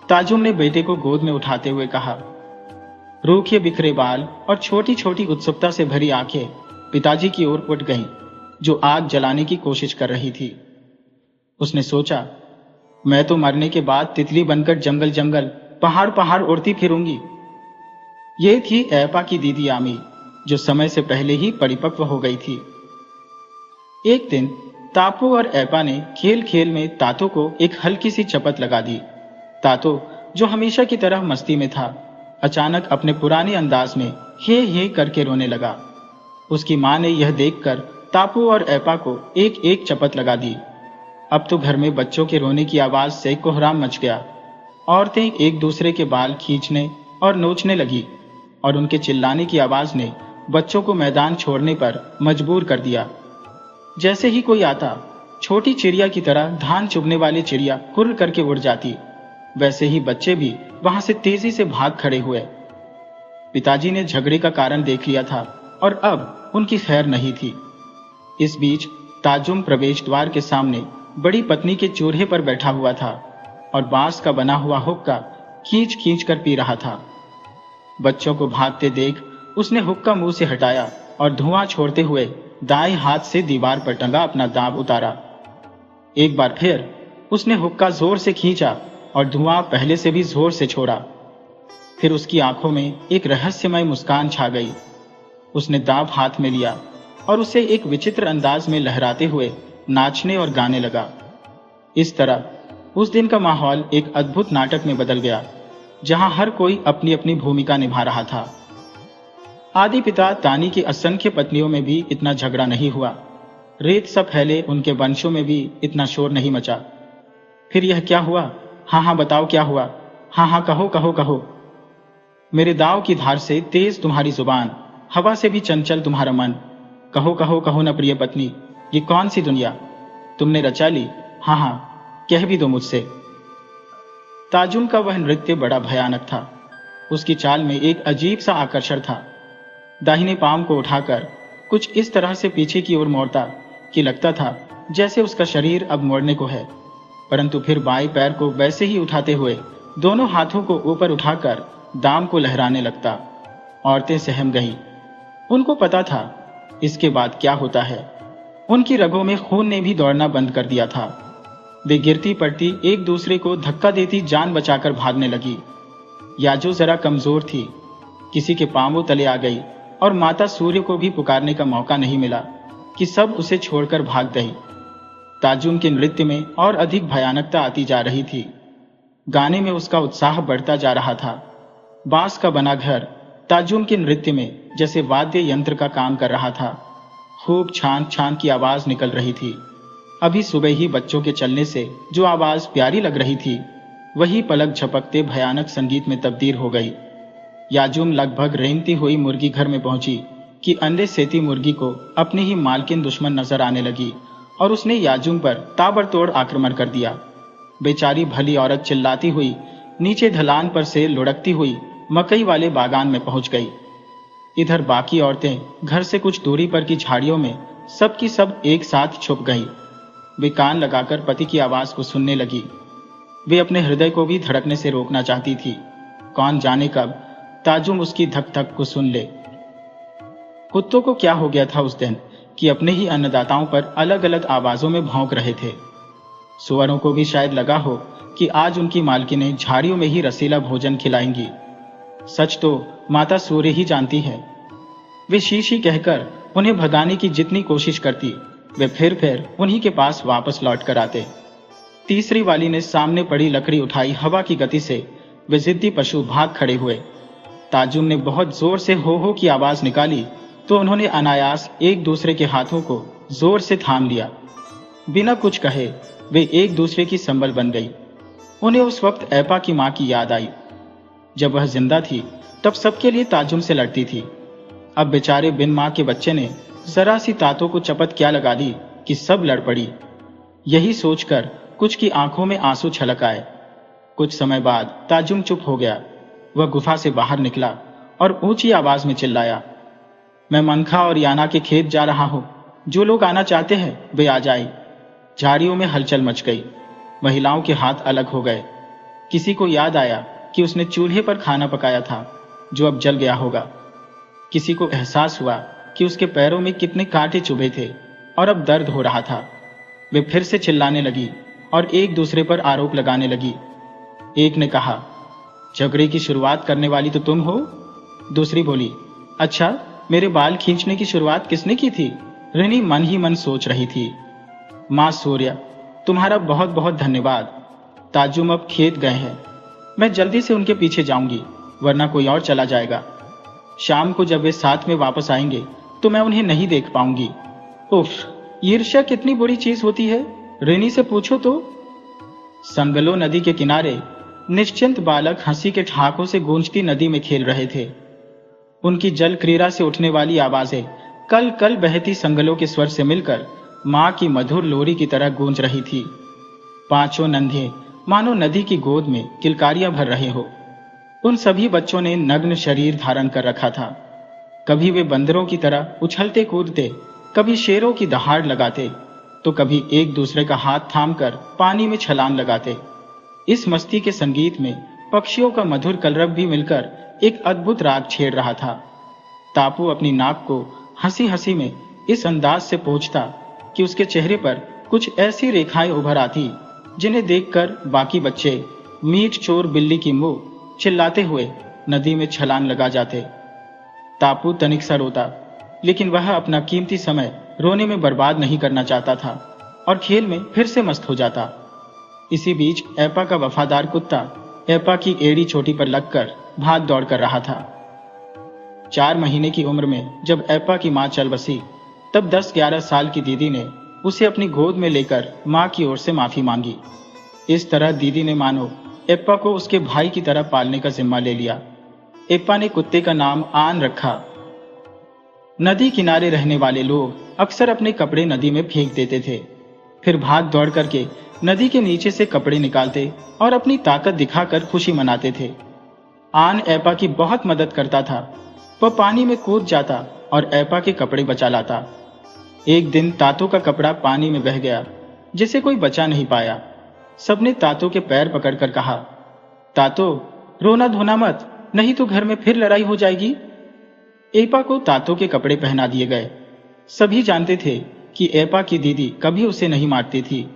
ताजुम ने बेटे को गोद में उठाते हुए कहा। रूखे बिखरे बाल और छोटी छोटी उत्सुकता से भरी आंखें पिताजी की ओर उठ गईं, जो आग जलाने की कोशिश कर रही थी। उसने सोचा, मैं तो मरने के बाद तितली बनकर जंगल जंगल, पहाड़ पहाड़ उड़ती फिरूंगी। ये थी ऐपा की दीदी आमी, जो समय से पहले ही परिपक्व हो गई थी। एक दिन तापो और ऐपा ने खेल खेल में तातो को एक हल्की सी चपत लगा दी। तातो, जो हमेशा की तरह मस्ती में था, अचानक अपने पुराने अंदाज में हे करके रोने लगा। उसकी मां ने यह देखकर तापो और ऐपा को एक एक चपत लगा दी। अब तो घर में बच्चों के रोने की आवाज से कोहराम मच गया। औरतें एक दूसरे के बाल खींचने और नोचने लगी और उनके चिल्लाने की आवाज ने बच्चों को मैदान छोड़ने पर मजबूर कर दिया। जैसे ही कोई आता, छोटी चिड़िया की तरह धान चुगने वाली चिड़िया कुर्र करके उड़ जाती, वैसे ही बच्चे भी वहां से तेजी से भाग खड़े हुए। पिताजी ने झगड़े का कारण देख लिया था और अब उनकी खैर नहीं थी। इस बीच ताजुम प्रवेश द्वार के सामने बड़ी पत्नी के चूल्हे पर बैठा हुआ था और बांस का बना हुआ हुक्का खींच खींच कर पी रहा था। बच्चों को भागते देख उसने हुक्का मुंह से हटाया और धुआं छोड़ते हुए दाएं हाथ से दीवार पर टंगा अपना दांव उतारा। एक बार फिर उसने हुक्का जोर से खींचा और धुआं पहले से भी जोर से छोड़ा। फिर उसकी आंखों में एक रहस्यमय मुस्कान छा गई। उसने दांव हाथ में लिया और उसे एक विचित्र अंदाज में लहराते हुए नाचने और गाने लगा। इस तरह उस दिन का माहौल एक अद्भुत नाटक में बदल गया, जहां हर कोई अपनी अपनी भूमिका निभा रहा था। आदि पिता तानी की असंख्य पत्नियों में भी इतना झगड़ा नहीं हुआ। रेत सा फैले उनके वंशों में भी इतना शोर नहीं मचा। फिर यह क्या हुआ? हाँ हाँ बताओ क्या हुआ? हाँ हाँ कहो कहो कहो। मेरे दाव की धार से तेज तुम्हारी जुबान, हवा से भी चंचल तुम्हारा मन। कहो कहो कहो न प्रिय पत्नी, ये कौन सी दुनिया तुमने रचा ली? हाँ हाँ कह भी दो मुझसे। ताजुम का वह नृत्य बड़ा भयानक था। उसकी चाल में एक अजीब सा आकर्षण था। दाहिने पांव को उठाकर कुछ इस तरह से पीछे की ओर मोड़ता कि लगता था जैसे उसका शरीर अब मोड़ने को है, परंतु फिर बाएं पैर को वैसे ही उठाते हुए दोनों हाथों को ऊपर उठाकर दाम को लहराने लगता। औरतें सहम गईं। उनको पता था इसके बाद क्या होता है। उनकी रगों में खून ने भी दौड़ना बंद कर दिया था। वे गिरती पड़ती एक दूसरे को धक्का देती जान बचाकर भागने लगी। याजो जरा कमजोर थी, किसी के पांवों तले आ गई और माता सूर्य को भी पुकारने का मौका नहीं मिला कि सब उसे छोड़कर भाग गई। ताजुम के नृत्य में और अधिक भयानकता आती जा रही थी। गाने में उसका उत्साह बढ़ता जा रहा था। बांस का बना घर ताजुम के नृत्य में जैसे वाद्य यंत्र का काम कर रहा था। खूब छान छान की आवाज निकल रही थी। अभी सुबह ही बच्चों के चलने से जो आवाज प्यारी लग रही थी, वही पलक झपकते भयानक संगीत में तब्दील हो गई। याजुम लगभग रेंगती हुई मुर्गी घर में पहुंची कि अंडे सेती मुर्गी को अपनी ही मालकिन दुश्मन नजर आने लगी और उसने याजुम पर ताबड़तोड़ आक्रमण कर दिया। बेचारी भली औरत चिल्लाती हुई नीचे ढलान पर से लुढ़कती हुई मकई वाले बागान में पहुंच गई। इधर बाकी औरतें घर से कुछ दूरी पर की झाड़ियों में सब की सब एक साथ छुप गईं। वे कान लगाकर पति की आवाज को सुनने लगी। वे अपने हृदय को भी धड़कने से रोकना चाहती थी। कौन जाने कब ताजुम उसकी धक धक को सुन ले। कुत्तों को क्या हो गया था उस दिन कि अपने ही अन्नदाताओं पर अलग अलग आवाजों में भौंक रहे थे। सुअरों को भी शायद लगा हो कि आज उनकी मालकिनें झाड़ियों में ही रसीला भोजन खिलाएंगी। सच तो माता सूर्य ही जानती है। वे शीशी कहकर उन्हें भगाने की जितनी कोशिश करती, वे फिर उन्हीं के पास वापस लौट कर आते। तीसरी वाली ने सामने पड़ी लकड़ी उठाई। हवा की गति से वे जिद्दी पशु भाग खड़े हुए। ताजुम ने बहुत जोर से हो की आवाज निकाली तो उन्होंने अनायास एक दूसरे के हाथों को जोर से थाम लिया। बिना कुछ कहे वे एक दूसरे की संबल बन गई। उन्हें उस वक्त ऐपा की मां की याद आई। जब वह जिंदा थी तब सबके लिए ताजुम से लड़ती थी। अब बेचारे बिन मां के बच्चे ने जरा सी तातों को चपत क्या लगा दी कि सब लड़ पड़ी। यही सोचकर कुछ की आंखों में आंसू छलक आए। कुछ समय बाद ताजुम चुप हो गया। वह गुफा से बाहर निकला और ऊंची आवाज में चिल्लाया, मैं मनखा और याना के खेत जा रहा हूं। जो लोग आना चाहते हैं वे आ जाए। झाड़ियों में हलचल मच गई। महिलाओं के हाथ अलग हो गए। किसी को याद आया कि उसने चूल्हे पर खाना पकाया था जो अब जल गया होगा। किसी को एहसास हुआ कि उसके पैरों में कितने कांटे चुभे थे और अब दर्द हो रहा था। वे फिर से चिल्लाने लगी और एक दूसरे पर आरोप लगाने लगी। एक ने कहा, झगड़े की शुरुआत करने वाली तो तुम हो। दूसरी बोली, अच्छा मेरे बाल खींचने की शुरुआत किसने की थी? रिनी मन ही मन सोच रही थी। मां सूर्य, तुम्हारा बहुत बहुत धन्यवाद। ताजुम अब खेत गए हैं। मैं जल्दी से उनके पीछे जाऊंगी, वरना कोई और चला जाएगा। शाम को जब वे साथ में वापस आएंगे तो मैं उन्हें नहीं देख पाऊंगी। उफ, ईर्ष्या कितनी बुरी चीज होती है। रिनी से पूछो तो। संगलो नदी के किनारे निश्चिंत बालक हंसी के ठहाकों से गूंजती नदी में खेल रहे थे। उनकी जल क्रीड़ा से उठने वाली आवाजें कल कल बहती संगलों के स्वर से मिलकर माँ की मधुर लोरी की तरह गूंज रही थी। पांचों नन्हे मानो नदी की गोद में किलकारियां भर रहे हो। उन सभी बच्चों ने नग्न शरीर धारण कर रखा था। कभी वे बंदरों की तरह उछलते कूदते, कभी शेरों की दहाड़ लगाते, तो कभी एक दूसरे का हाथ थामकर पानी में छलांग लगाते। इस मस्ती के संगीत में पक्षियों का मधुर कलरव भी मिलकर एक अद्भुत राग छेड़ रहा था। तापू अपनी नाक को हंसी हंसी में इस अंदाज से पोंछता कि उसके चेहरे पर कुछ ऐसी रेखाएं उभर आती जिन्हें देखकर बाकी बच्चे मीट चोर बिल्ली की मुंह चिल्लाते हुए नदी में छलांग लगा जाते। तापू तनिक सा रोता, लेकिन वह अपना कीमती समय रोने में बर्बाद नहीं करना चाहता था और खेल में फिर से मस्त हो जाता। इसी बीच ऐपा का वफादार कुत्ता ऐपा की एड़ी चोटी पर लगकर भाग दौड़ कर रहा था। 4 महीने की उम्र में जब ऐपा की मां चल बसी, तब 10-11 साल की दीदी ने उसे अपनी गोद में लेकर मां की ओर से माफी मांगी। इस तरह दीदी ने मानो ऐपा को उसके भाई की तरह पालने का जिम्मा ले लिया। ऐपा ने कुत्ते का नाम आन रखा। नदी किनारे रहने वाले लोग अक्सर अपने कपड़े नदी में फेंक देते थे, फिर भाग दौड़ करके नदी के नीचे से कपड़े निकालते और अपनी ताकत दिखाकर खुशी मनाते थे। आन ऐपा की बहुत मदद करता था। वह पानी में कूद जाता और ऐपा के कपड़े बचा लाता। एक दिन तातो का कपड़ा पानी में बह गया, जिसे कोई बचा नहीं पाया। सबने तातो के पैर पकड़कर कहा, तातो रोना धोना मत, नहीं तो घर में फिर लड़ाई हो जाएगी। ऐपा को तातो के कपड़े पहना दिए गए। सभी जानते थे कि ऐपा की दीदी कभी उसे नहीं मारती थी।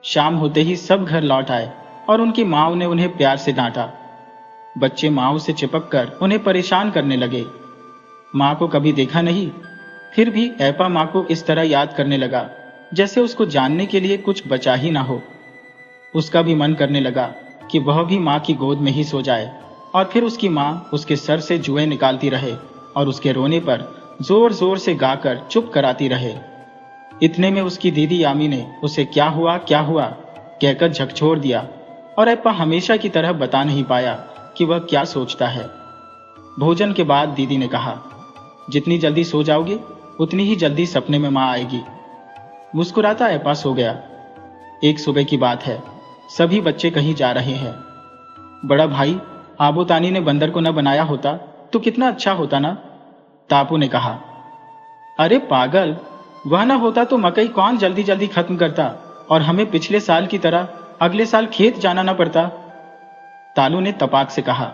शाम होते ही सब घर लौट आए और उनकी माँ ने उन्हें प्यार से डांटा। बच्चे माँ से चिपककर उन्हें परेशान करने लगे। माँ को कभी देखा नहीं, फिर भी ऐपा माँ को इस तरह याद करने लगा जैसे उसको जानने के लिए कुछ बचा ही ना हो। उसका भी मन करने लगा कि वह भी माँ की गोद में ही सो जाए और फिर उसकी माँ उसके सर से जुएं निकालती रहे और उसके रोने पर जोर जोर से गाकर चुप कराती रहे। इतने में उसकी दीदी यामी ने उसे क्या हुआ कहकर झकझोर दिया और ऐपा हमेशा की तरह बता नहीं पाया कि वह क्या सोचता है। भोजन के बाद दीदी ने कहा, जितनी जल्दी सो जाओगे उतनी ही जल्दी सपने में माँ आएगी। मुस्कुराता ऐपा सो गया। एक सुबह की बात है, सभी बच्चे कहीं जा रहे हैं। बड़ा भाई, आबोतानी ने बंदर को न बनाया होता तो कितना अच्छा होता ना, तापू ने कहा। अरे पागल, वह ना होता तो मकई कौन जल्दी जल्दी खत्म करता और हमें पिछले साल की तरह अगले साल खेत जाना न पड़ता, तालू ने तपाक से कहा।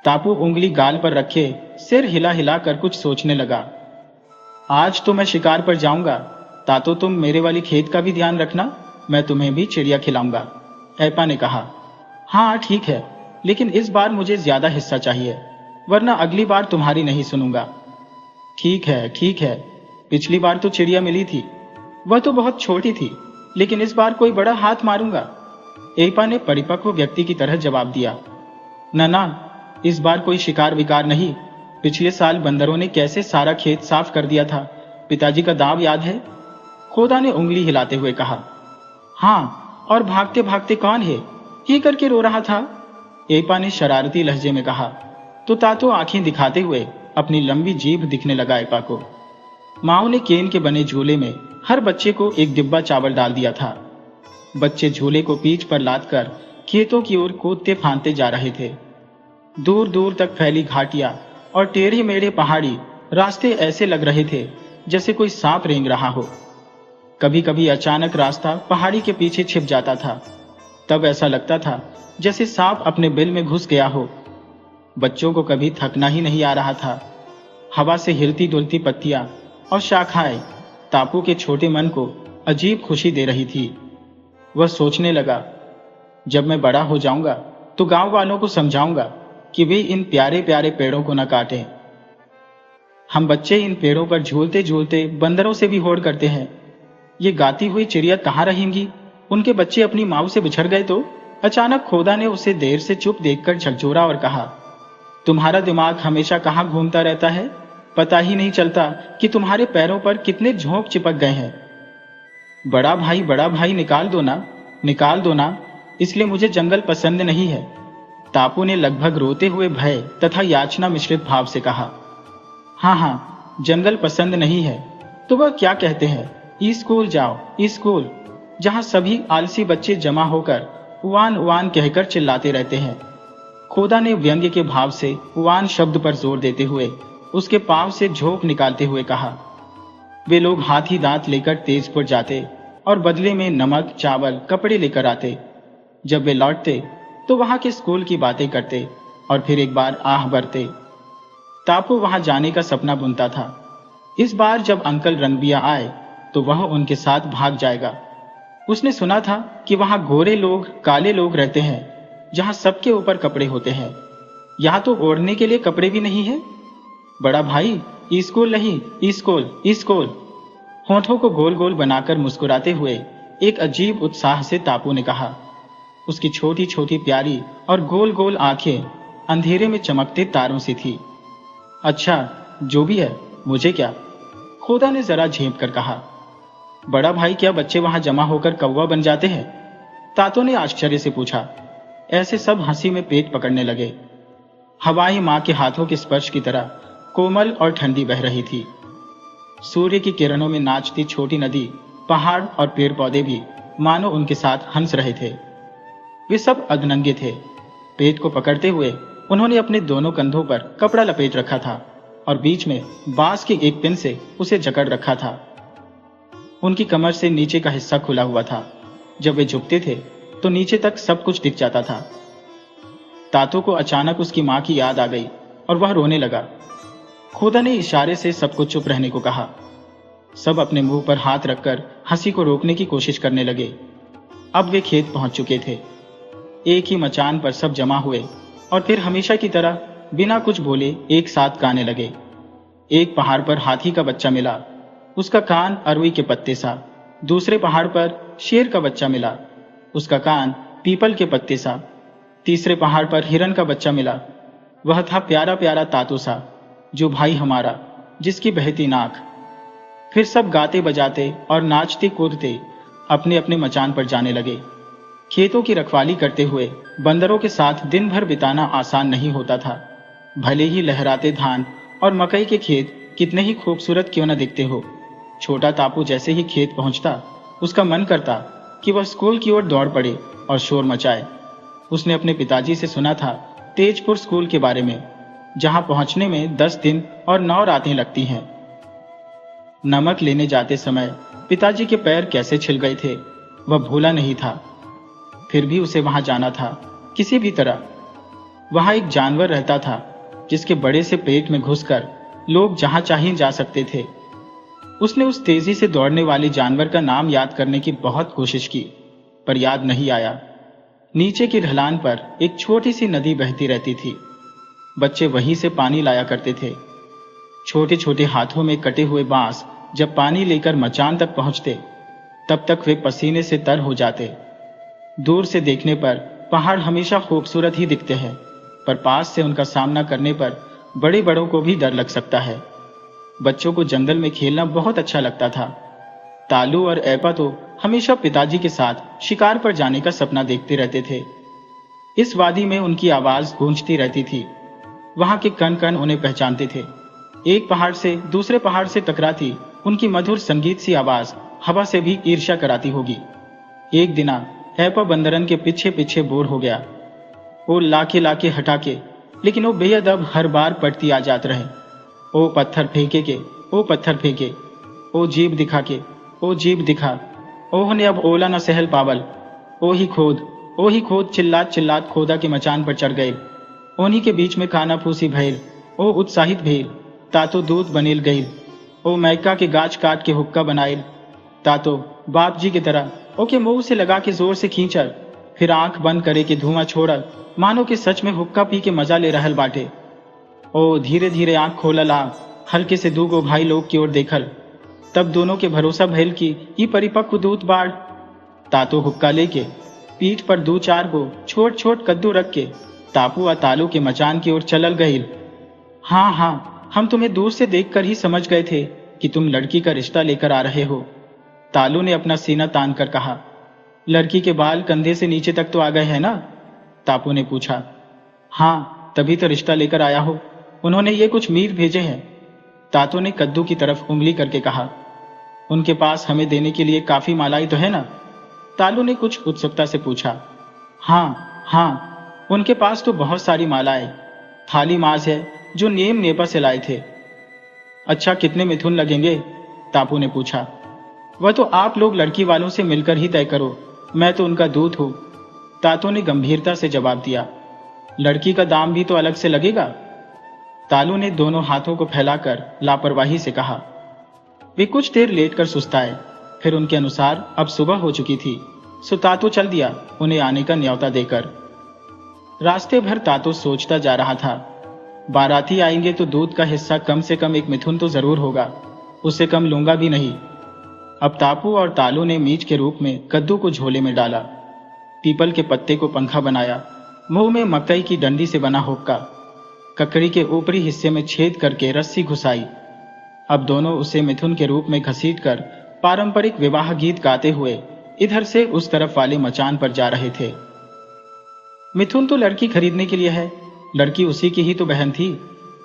तापू उंगली गाल पर रखे सिर हिला हिला कर कुछ सोचने लगा। आज तो मैं शिकार पर जाऊंगा, तातो तुम मेरे वाली खेत का भी ध्यान रखना, मैं तुम्हें भी चिड़िया खिलाऊंगा, ऐपा ने कहा। हाँ ठीक है, लेकिन इस बार मुझे ज्यादा हिस्सा चाहिए, वरना अगली बार तुम्हारी नहीं सुनूंगा। ठीक है, पिछली बार तो चिड़िया मिली थी, वह तो बहुत छोटी थी, लेकिन इस बार कोई बड़ा हाथ मारूंगा, ऐपा ने परिपक्व व्यक्ति की तरह जवाब दिया। ना, इस बार कोई शिकार विकार नहीं। पिछले साल बंदरों ने कैसे सारा खेत साफ कर दिया था, पिताजी का दाव याद है? खोदा ने उंगली हिलाते हुए कहा। हाँ, और भागते भागते कौन है ये करके रो रहा था, ऐपा ने शरारती लहजे में कहा। तो तातो आंखें दिखाते हुए अपनी लंबी जीभ दिखने लगा ऐपा को। माओ ने केन के बने झूले में हर बच्चे को एक डिब्बा चावल डाल दिया था। बच्चे झूले को पीठ पर लादकर खेतों की ओर कूदते फांदते जा रहे थे। दूर दूर तक फैली घाटियां और टेढ़े मेढ़े पहाड़ी रास्ते ऐसे लग रहे थे जैसे कोई सांप रेंग रहा हो। कभी कभी अचानक रास्ता पहाड़ी के पीछे छिप जाता था, तब ऐसा लगता था जैसे सांप अपने बिल में घुस गया हो। बच्चों को कभी थकना ही नहीं आ रहा था। हवा से हिलती डुलती पत्तियां और शाखाएं तापू के छोटे मन को अजीब खुशी दे रही थी। वह सोचने लगा, जब मैं बड़ा हो जाऊंगा तो गांव वालों को समझाऊंगा कि वे इन प्यारे प्यारे पेड़ों को न काटें। हम बच्चे इन पेड़ों पर झूलते झूलते बंदरों से भी होड़ करते हैं। ये गाती हुई चिड़िया कहाँ रहेंगी? उनके बच्चे अपनी माँ से बिछड़ गए तो? अचानक खोदा ने उसे देर से चुप देखकर झकझोरा और कहा, तुम्हारा दिमाग हमेशा कहाँ घूमता रहता है? पता ही नहीं चलता कि तुम्हारे पैरों पर कितने झोंक चिपक गए हैं। बड़ा भाई निकाल दो ना, इसलिए मुझे जंगल पसंद नहीं है। तापू ने लगभग रोते हुए भय तथा याचना मिश्रित भाव से कहा, हाँ हाँ, जंगल पसंद नहीं है तो वह क्या कहते हैं, स्कूल जाओ, स्कूल, जहां सभी आलसी बच्चे जमा होकर उवान उवान कहकर चिल्लाते रहते हैं। खोदा ने व्यंग्य के भाव से उवान शब्द पर जोर देते हुए उसके पांव से झोंक निकालते हुए कहा। वे लोग हाथी दांत लेकर तेजपुर जाते और बदले में नमक, चावल, कपड़े लेकर आते। जब वे लौटते तो वहां के स्कूल की बातें करते और फिर एक बार आह भरते। तापू वहां जाने का सपना बुनता था। इस बार जब अंकल रंगबिया आए तो वह उनके साथ भाग जाएगा। उसने सुना था कि वहां गोरे लोग, काले लोग रहते हैं, जहां सबके ऊपर कपड़े होते हैं। यहां तो ओढ़ने के लिए कपड़े भी नहीं है। बड़ा भाई, स्कूल नहीं, स्कूल, स्कूल। होठों को गोल गोल बनाकर मुस्कुराते हुए एक अजीब उत्साह से तापू ने कहा। उसकी छोटी छोटी प्यारी और गोल गोल आंखें अंधेरे में चमकते तारों सी थी। अच्छा, जो भी है, मुझे क्या, खोदा ने जरा झेंप कर कहा। बड़ा भाई, क्या बच्चे वहां जमा होकर कौवा बन जाते हैं? तातो ने आश्चर्य से पूछा। ऐसे सब हंसी में पेट पकड़ने लगे। हवाएं मां के हाथों के स्पर्श की तरह कोमल और ठंडी बह रही थी। सूर्य की किरणों में नाचती छोटी नदी, पहाड़ और पेड़ पौधे भी मानो उनके साथ हंस रहे थे। वे सब अधनंगे थे। पेट को पकड़ते हुए उन्होंने अपने दोनों कंधों पर कपड़ा लपेट रखा था और बीच में बांस की एक पिन से उसे जकड़ रखा था। उनकी कमर से नीचे का हिस्सा खुला हुआ था। जब वे झुकते थे तो नीचे तक सब कुछ दिख जाता था। तातो को अचानक उसकी मां की याद आ गई और वह रोने लगा। खोदा ने इशारे से सबको चुप रहने को कहा। सब अपने मुंह पर हाथ रखकर हंसी को रोकने की कोशिश करने लगे। अब वे खेत पहुंच चुके थे। एक ही मचान पर सब जमा हुए और फिर हमेशा की तरह बिना कुछ बोले एक साथ गाने लगे। एक पहाड़ पर हाथी का बच्चा मिला, उसका कान अरवी के पत्ते सा। दूसरे पहाड़ पर शेर का बच्चा मिला, उसका कान पीपल के पत्ते सा। तीसरे पहाड़ पर हिरन का बच्चा मिला, वह था प्यारा प्यारा तातू सा, जो भाई हमारा, जिसकी बहती नाक। फिर सब गाते बजाते और नाचते कूदते अपने अपने मचान पर जाने लगे। खेतों की रखवाली करते हुए बंदरों के साथ दिन भर बिताना आसान नहीं होता था। भले ही लहराते धान और मकई के खेत कितने ही खूबसूरत क्यों न दिखते हो, छोटा तापू जैसे ही खेत पहुंचता उसका मन करता कि वह स्कूल की ओर दौड़ पड़े और शोर मचाए। उसने अपने पिताजी से सुना था तेजपुर स्कूल के बारे में, जहां पहुंचने में 10 दिन और 9 रातें लगती हैं। नमक लेने जाते समय पिताजी के पैर कैसे छिल गए थे वह भूला नहीं था। फिर भी उसे वहां जाना था किसी भी तरह। वहां एक जानवर रहता था जिसके बड़े से पेट में घुसकर लोग जहां चाहे जा सकते थे। उसने उस तेजी से दौड़ने वाले जानवर का नाम याद करने की बहुत कोशिश की, पर याद नहीं आया। नीचे की ढलान पर एक छोटी सी नदी बहती रहती थी। बच्चे वहीं से पानी लाया करते थे। छोटे छोटे हाथों में कटे हुए बांस जब पानी लेकर मचान तक पहुंचते तब तक वे पसीने से तर हो जाते। दूर से देखने पर पहाड़ हमेशा खूबसूरत ही दिखते हैं, पर पास से उनका सामना करने पर बड़े बड़ों को भी डर लग सकता है। बच्चों को जंगल में खेलना बहुत अच्छा लगता था। तालू और ऐपा तो हमेशा पिताजी के साथ शिकार पर जाने का सपना देखते रहते थे। इस वादी में उनकी आवाज गूंजती रहती थी। वहां के कण कण उन्हें पहचानते थे। एक पहाड़ से दूसरे पहाड़ से टकराती उनकी मधुर संगीत सी आवाज हवा से भी ईर्ष्या कराती होगी। एक दिना ऐपा बंदरन के पीछे पीछे बोर हो गया। वो लाके लाके हटा के, लेकिन वो बेअदब हर बार पड़ती आ जात रहे। ओ पत्थर फेंके के, ओ पत्थर फेंके, ओ जीभ दिखा के, ओ जीभ दिखा, ओह ने अब ओला न सहल पावल। ओ ही खोद चिल्लात चिल्लात खोदा के मचान पर चढ़ गए। उन्हीं के बीच में खाना फूसी भइल। ओ उत्साहित भइल, तातो दूध बनेल गईल। ओ मैका के गाछ काट के हुक्का बनाइल। तातो बाप जी की तरह ओके मुंह से लगा के जोर से खींचल, फिर आंख बंद करे के धुआं छोड़ल, मानो कि सच में हुक्का पी के मजा ले रहल बाटे। ओ धीरे धीरे आंख खोलल, आ हल्के से दूगो भाई लोग की ओर देखल। तब दोनों के भरोसा भइल कि ई परिपक्व दूध बाढ़। तातो हुक्का लेके पीठ पर 2-4 गो छोट छोट कद्दू रख के तापू व तालू के मचान की ओर चलल गईल। हाँ हाँ, हम तुम्हें दूर से देखकर ही समझ गए थे कि तुम लड़की का रिश्ता लेकर आ रहे हो, तालू ने अपना सीना तान कर कहा। लड़की के बाल कंधे से नीचे तक तो आ गए हैं ना? तापू ने पूछा। हाँ, तभी तो रिश्ता लेकर आया हो। उन्होंने ये कुछ मीर भेजे हैं। तातो ने कद्दू की तरफ उंगली करके कहा। उनके पास हमें देने के लिए काफी मालाई तो है ना? तालू ने कुछ उत्सुकता से पूछा। हाँ हाँ, उनके पास तो बहुत सारी मालाएं, थाली माज है जो नेम नेपा से लाए थे। अच्छा, कितने मिथुन लगेंगे? तापू ने पूछा। वह तो आप लोग लड़की वालों से मिलकर ही तय करो, मैं तो उनका दूत हूं। तातो ने गंभीरता से जवाब दिया। लड़की का दाम भी तो अलग से लगेगा? तालू ने दोनों हाथों को फैलाकर लापरवाही से कहा। वे कुछ देर लेटकर सुस्ताए, फिर उनके अनुसार अब सुबह हो चुकी थी, सो तातो चल दिया उन्हें आने का न्योता देकर। रास्ते भर तातो सोचता जा रहा था, बाराती आएंगे तो दूध का हिस्सा कम से कम 1 मिथुन तो जरूर होगा, उससे कम लूंगा भी नहीं। अब तापू और तालू ने मीच के रूप में कद्दू को झोले में डाला, पीपल के पत्ते को पंखा बनाया, मुंह में मकई की डंडी से बना हुक्का, ककड़ी के ऊपरी हिस्से में छेद करके रस्सी घुसाई। अब दोनों उसे मिथुन के रूप में घसीटकर पारंपरिक विवाह गीत गाते हुए इधर से उस तरफ वाले मचान पर जा रहे थे। मिथुन तो लड़की खरीदने के लिए है, लड़की उसी की ही तो बहन थी।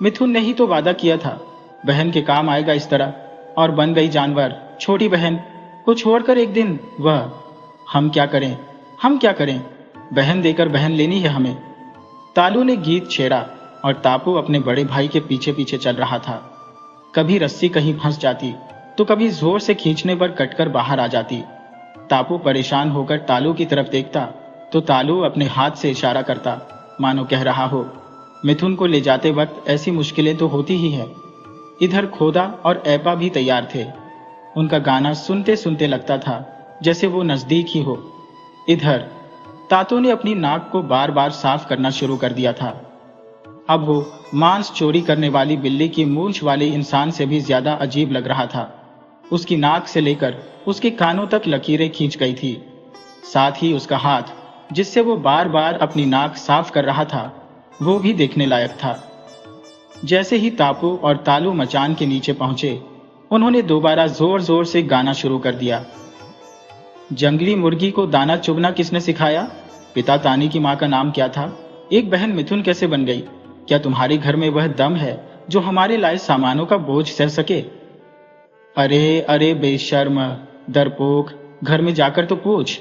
मिथुन ने ही तो वादा किया था बहन के काम आएगा इस तरह, और बन गई जानवर छोटी बहन को छोड़कर एक दिन वह। हम क्या करें, हम क्या करें? बहन देकर बहन लेनी है हमें। तालू ने गीत छेड़ा और तापू अपने बड़े भाई के पीछे पीछे चल रहा था। कभी रस्सी कहीं फंस जाती तो कभी जोर से खींचने पर कटकर बाहर आ जाती। तापू परेशान होकर तालू की तरफ देखता तो तालू अपने हाथ से इशारा करता, मानो कह रहा हो, मिथुन को ले जाते वक्त ऐसी मुश्किलें तो होती ही है। इधर खोदा और ऐपा भी तैयार थे। उनका गाना सुनते सुनते लगता था जैसे वो नजदीक ही हो। इधर तातो ने अपनी नाक को बार बार साफ करना शुरू कर दिया था। अब वो मांस चोरी करने वाली बिल्ली की मूंछ वाले इंसान से भी ज्यादा अजीब लग रहा था। उसकी नाक से लेकर उसके कानों तक लकीरें खींच गई थी। साथ ही उसका हाथ जिससे वो बार बार अपनी नाक साफ कर रहा था, वो भी देखने लायक था। जैसे ही तापू और तालू मचान के नीचे पहुंचे, उन्होंने दोबारा जोर जोर से गाना शुरू कर दिया। जंगली मुर्गी को दाना चुगना किसने सिखाया? पिता तानी की माँ का नाम क्या था? एक बहन मिथुन कैसे बन गई? क्या तुम्हारे घर में वह दम है जो हमारे लाए सामानों का बोझ सह सके? अरे अरे बेशर्म, डरपोक, घर में जाकर तो पूछ।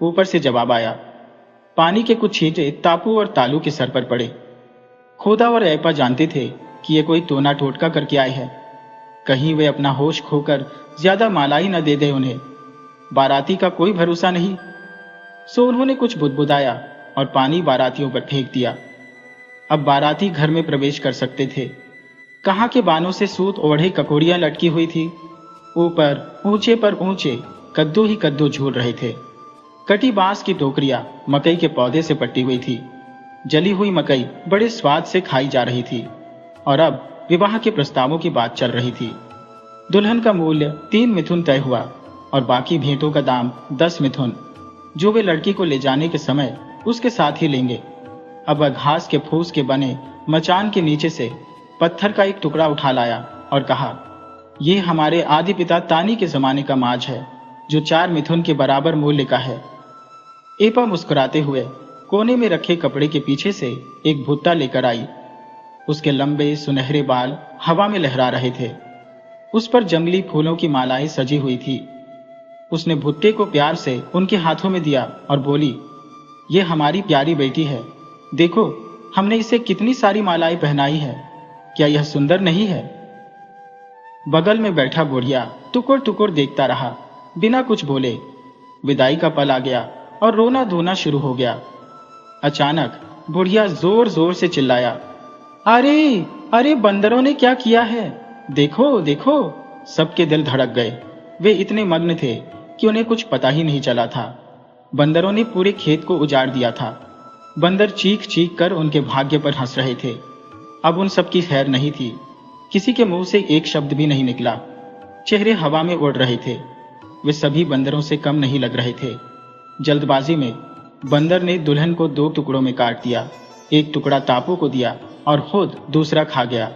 ऊपर से जवाब आया। पानी के कुछ छींटे तापू और तालू के सर पर पड़े। खोदा और ऐपा जानते थे कि ये कोई टोना टोटका करके आए हैं, कहीं वे अपना होश खोकर ज्यादा मालाई न दे दे उन्हें। बाराती का कोई भरोसा नहीं। सो उन्होंने कुछ बुदबुदाया और पानी बारातियों पर फेंक दिया। अब बाराती घर में प्रवेश कर सकते थे। कहाँ के बानों से सूत ओढ़े ककोड़ियां लटकी हुई थी। ऊपर ऊंचे पर ऊंचे कद्दू ही कद्दू झूल रहे थे। कटी बांस की टोकरियां मकई के पौधे से पट्टी हुई थी। जली हुई मकई बड़े स्वाद से खाई जा रही थी। और अब विवाह के प्रस्तावों की बात चल रही थी। दुल्हन का मूल्य 3 मिथुन तय हुआ और बाकी भेंटों का दाम 10 मिथुन, जो वे लड़की को ले जाने के समय उसके साथ ही लेंगे। अब वह घास के फूस के बने मचान के नीचे से पत्थर का एक टुकड़ा उठा लाया और कहा, ये हमारे आदि पिता तानी के जमाने का माज है, जो 4 मिथुन के बराबर मूल्य का है। एपा मुस्कुराते हुए कोने में रखे कपड़े के पीछे से एक भुट्टा लेकर आई। उसके लंबे सुनहरे बाल हवा में लहरा रहे थे। उस पर जंगली फूलों की मालाएं सजी हुई थी। उसने भुट्टे को प्यार से उनके हाथों में दिया और बोली, ये हमारी प्यारी बेटी है, देखो हमने इसे कितनी सारी मालाएं पहनाई है, क्या यह सुंदर नहीं है? बगल में बैठा बुढ़िया टुकुर टुकुर देखता रहा, बिना कुछ बोले। विदाई का पल आ गया और रोना धोना शुरू हो गया। अचानक बुढ़िया जोर जोर से चिल्लाया, अरे अरे, बंदरों ने क्या किया है? देखो देखो। सबके दिल धड़क गए। वे इतने मग्न थे कि उन्हें कुछ पता ही नहीं चला था। बंदरों ने पूरे खेत को उजाड़ दिया था। बंदर चीख चीख कर उनके भाग्य पर हंस रहे थे। अब उन सब की खैर नहीं थी। किसी के मुंह से एक शब्द भी नहीं निकला। चेहरे हवा में उड़ रहे थे। वे सभी बंदरों से कम नहीं लग रहे थे। जल्दबाजी में बंदर ने दुल्हन को 2 टुकड़ों में काट दिया। एक टुकड़ा तापू को दिया और खुद दूसरा खा गया।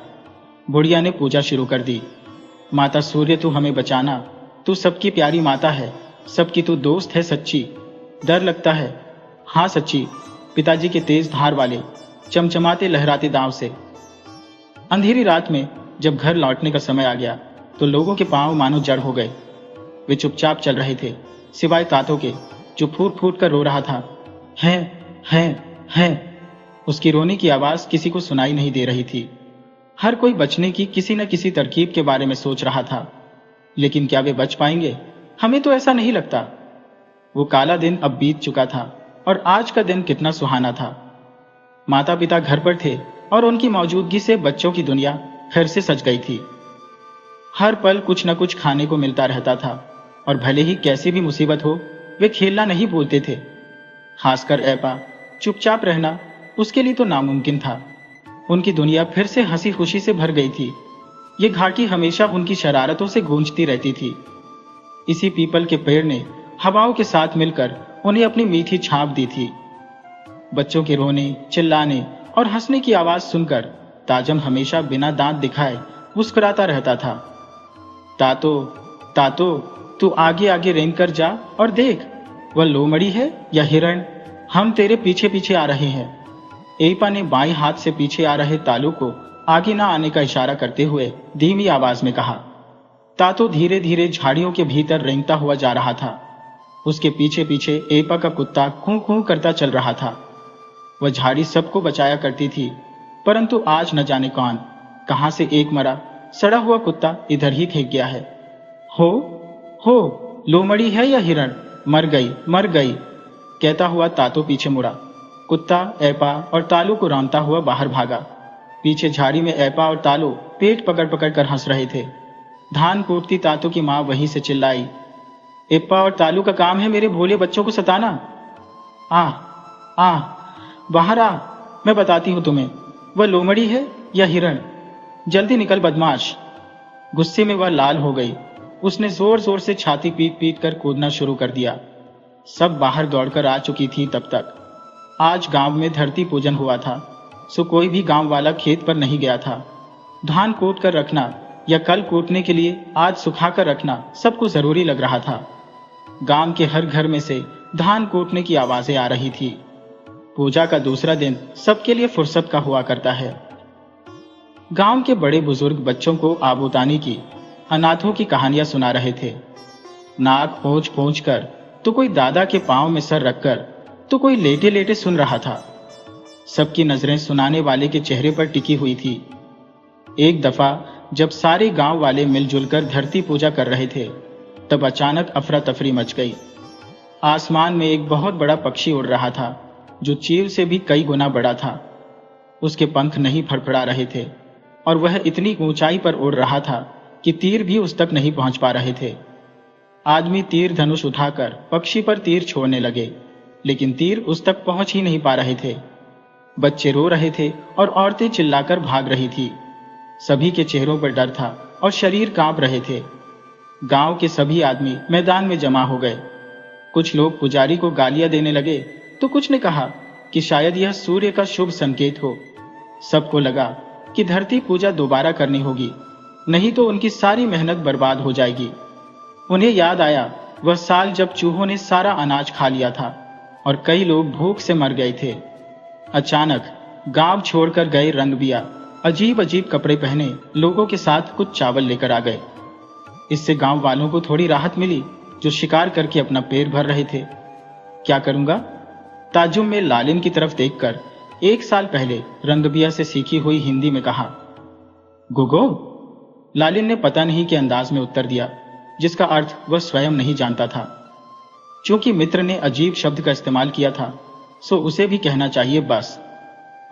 बुढ़िया ने पूजा शुरू कर दी। माता सूर्य, तू हमें बचाना, तू सबकी प्यारी माता है, सबकी तू दोस्त है सच्ची। डर लगता है, हाँ सच्ची, पिताजी के तेज धार वाले, चमचमाते लहराते दांव से। अंधेरी रात में जब घर लौटने का समय आ गया तो लोगों के पांव मानो जड़ हो गए। वे चुपचाप चल रहे थे, सिवाय तातो के, जो फूट फूट कर रो रहा था। है। उसकी रोने की आवाज किसी को सुनाई नहीं दे रही थी। हर कोई बचने की किसी न किसी तरकीब के बारे में सोच रहा था, लेकिन क्या वे बच पाएंगे? हमें तो ऐसा नहीं लगता। वो काला दिन अब बीत चुका था और आज का दिन कितना सुहाना था। माता पिता घर पर थे और उनकी मौजूदगी से बच्चों की दुनिया फिर से सज गई थी। हर पल कुछ न कुछ खाने को मिलता रहता था और भले ही कैसी भी मुसीबत हो, वे खेलना नहीं भूलते थे। खासकर ऐपा, चुपचाप रहना उसके लिए तो नामुमकिन था। उनकी दुनिया फिर से हंसी खुशी से भर गई थी। ये घाटी हमेशा उनकी शरारतों से गूंजती रहती थी। इसी पीपल के पेड़ ने हवाओं के साथ मिलकर उन्हें अपनी मीठी छाप दी थी। बच्चों के रोने, चिल्लाने और हंसने की आवाज सुनकर ताजम हमेशा बिना दांत दिखाए मुस्कुराता रहता था। तातो, तातो, तू आगे आगे रेंग कर जा और देख, वह लोमड़ी है या हिरण? हम तेरे पीछे पीछे आ रहे हैं। एपा ने बाएं हाथ से पीछे आ रहे तालू को आगे ना आने का इशारा करते हुए धीमी आवाज में कहा। तातो धीरे धीरे झाड़ियों के भीतर रेंगता हुआ जा रहा था। उसके पीछे पीछे एपा का कुत्ता कूं कूं करता चल रहा था। वह झाड़ी सबको बचाया करती थी, परंतु आज न जाने कौन कहां से एक मरा सड़ा हुआ कुत्ता इधर ही फेंक गया है। हो, लोमड़ी है या हिरण? मर गई, कहता हुआ तातो पीछे मुड़ा। कुत्ता ऐपा और तालू को रौंदता हुआ बाहर भागा। पीछे झाड़ी में ऐपा और तालू पेट पकड़ पकड़ कर हंस रहे थे। धान कूटती तातो की मां वहीं से चिल्लाई, ऐपा और तालू का काम है मेरे भोले बच्चों को सताना। आ बाहर आ, मैं बताती हूं तुम्हें, वह लोमड़ी है या हिरण? जल्दी निकल बदमाश। गुस्से में वह लाल हो गई। उसने जोर जोर से छाती पीट पीट कर कूदना शुरू कर दिया। सब बाहर दौड़कर आ चुकी थी तब तक। आज गांव में धरती पूजन हुआ था, सो कोई भी गांव वाला खेत पर नहीं गया था। धान कूट कर रखना या कल कूटने के लिए आज सुखा कर रखना सबको जरूरी लग रहा था। गांव के हर घर में से धान कूटने की आवाजें आ रही थी। पूजा का दूसरा दिन सबके लिए फुर्सत का हुआ करता है। गांव के बड़े बुजुर्ग बच्चों को आबूतानी की, अनाथों की कहानियां सुना रहे थे। नाक पोंछ पोंछ कर तो कोई दादा के पांव में सर रखकर तो कोई लेटे लेटे सुन रहा था। सबकी नजरें सुनाने वाले के चेहरे पर टिकी हुई थी। एक दफा जब सारे गांव वाले मिलजुल कर धरती पूजा कर रहे थे, तब अचानक अफरा तफरी मच गई। आसमान में एक बहुत बड़ा पक्षी उड़ रहा था, जो चील से भी कई गुना बड़ा था। उसके पंख नहीं फड़फड़ा रहे थे और वह इतनी ऊंचाई पर उड़ रहा था कि तीर भी उस तक नहीं पहुंच पा रहे थे। आदमी तीर धनुष उठाकर पक्षी पर तीर छोड़ने लगे, लेकिन तीर उस तक पहुंच ही नहीं पा रहे थे। बच्चे रो रहे थे और औरतें चिल्लाकर भाग रही थी। सभी के चेहरों पर डर था और शरीर कांप रहे थे। गांव के सभी आदमी मैदान में जमा हो गए। कुछ लोग पुजारी को गालियां देने लगे तो कुछ ने कहा कि शायद यह सूर्य का शुभ संकेत हो। सबको लगा कि धरती पूजा दोबारा करनी होगी, नहीं तो उनकी सारी मेहनत बर्बाद हो जाएगी। उन्हें याद आया वह साल जब चूहों ने सारा अनाज खा लिया था और कई लोग भूख से मर गए थे। अचानक गांव छोड़कर गए रंगबिया अजीब अजीब कपड़े पहने लोगों के साथ कुछ चावल लेकर आ गए। इससे गांव वालों को थोड़ी राहत मिली, जो शिकार करके अपना पेट भर रहे थे। क्या करूंगा? ताजुब में लालिन की तरफ देखकर 1 साल पहले रंगबिया से सीखी हुई हिंदी में कहा, गोगो। लालिन ने पता नहीं के अंदाज में उत्तर दिया, जिसका अर्थ वह स्वयं नहीं जानता था। चूंकि मित्र ने अजीब शब्द का इस्तेमाल किया था, सो उसे भी कहना चाहिए बस,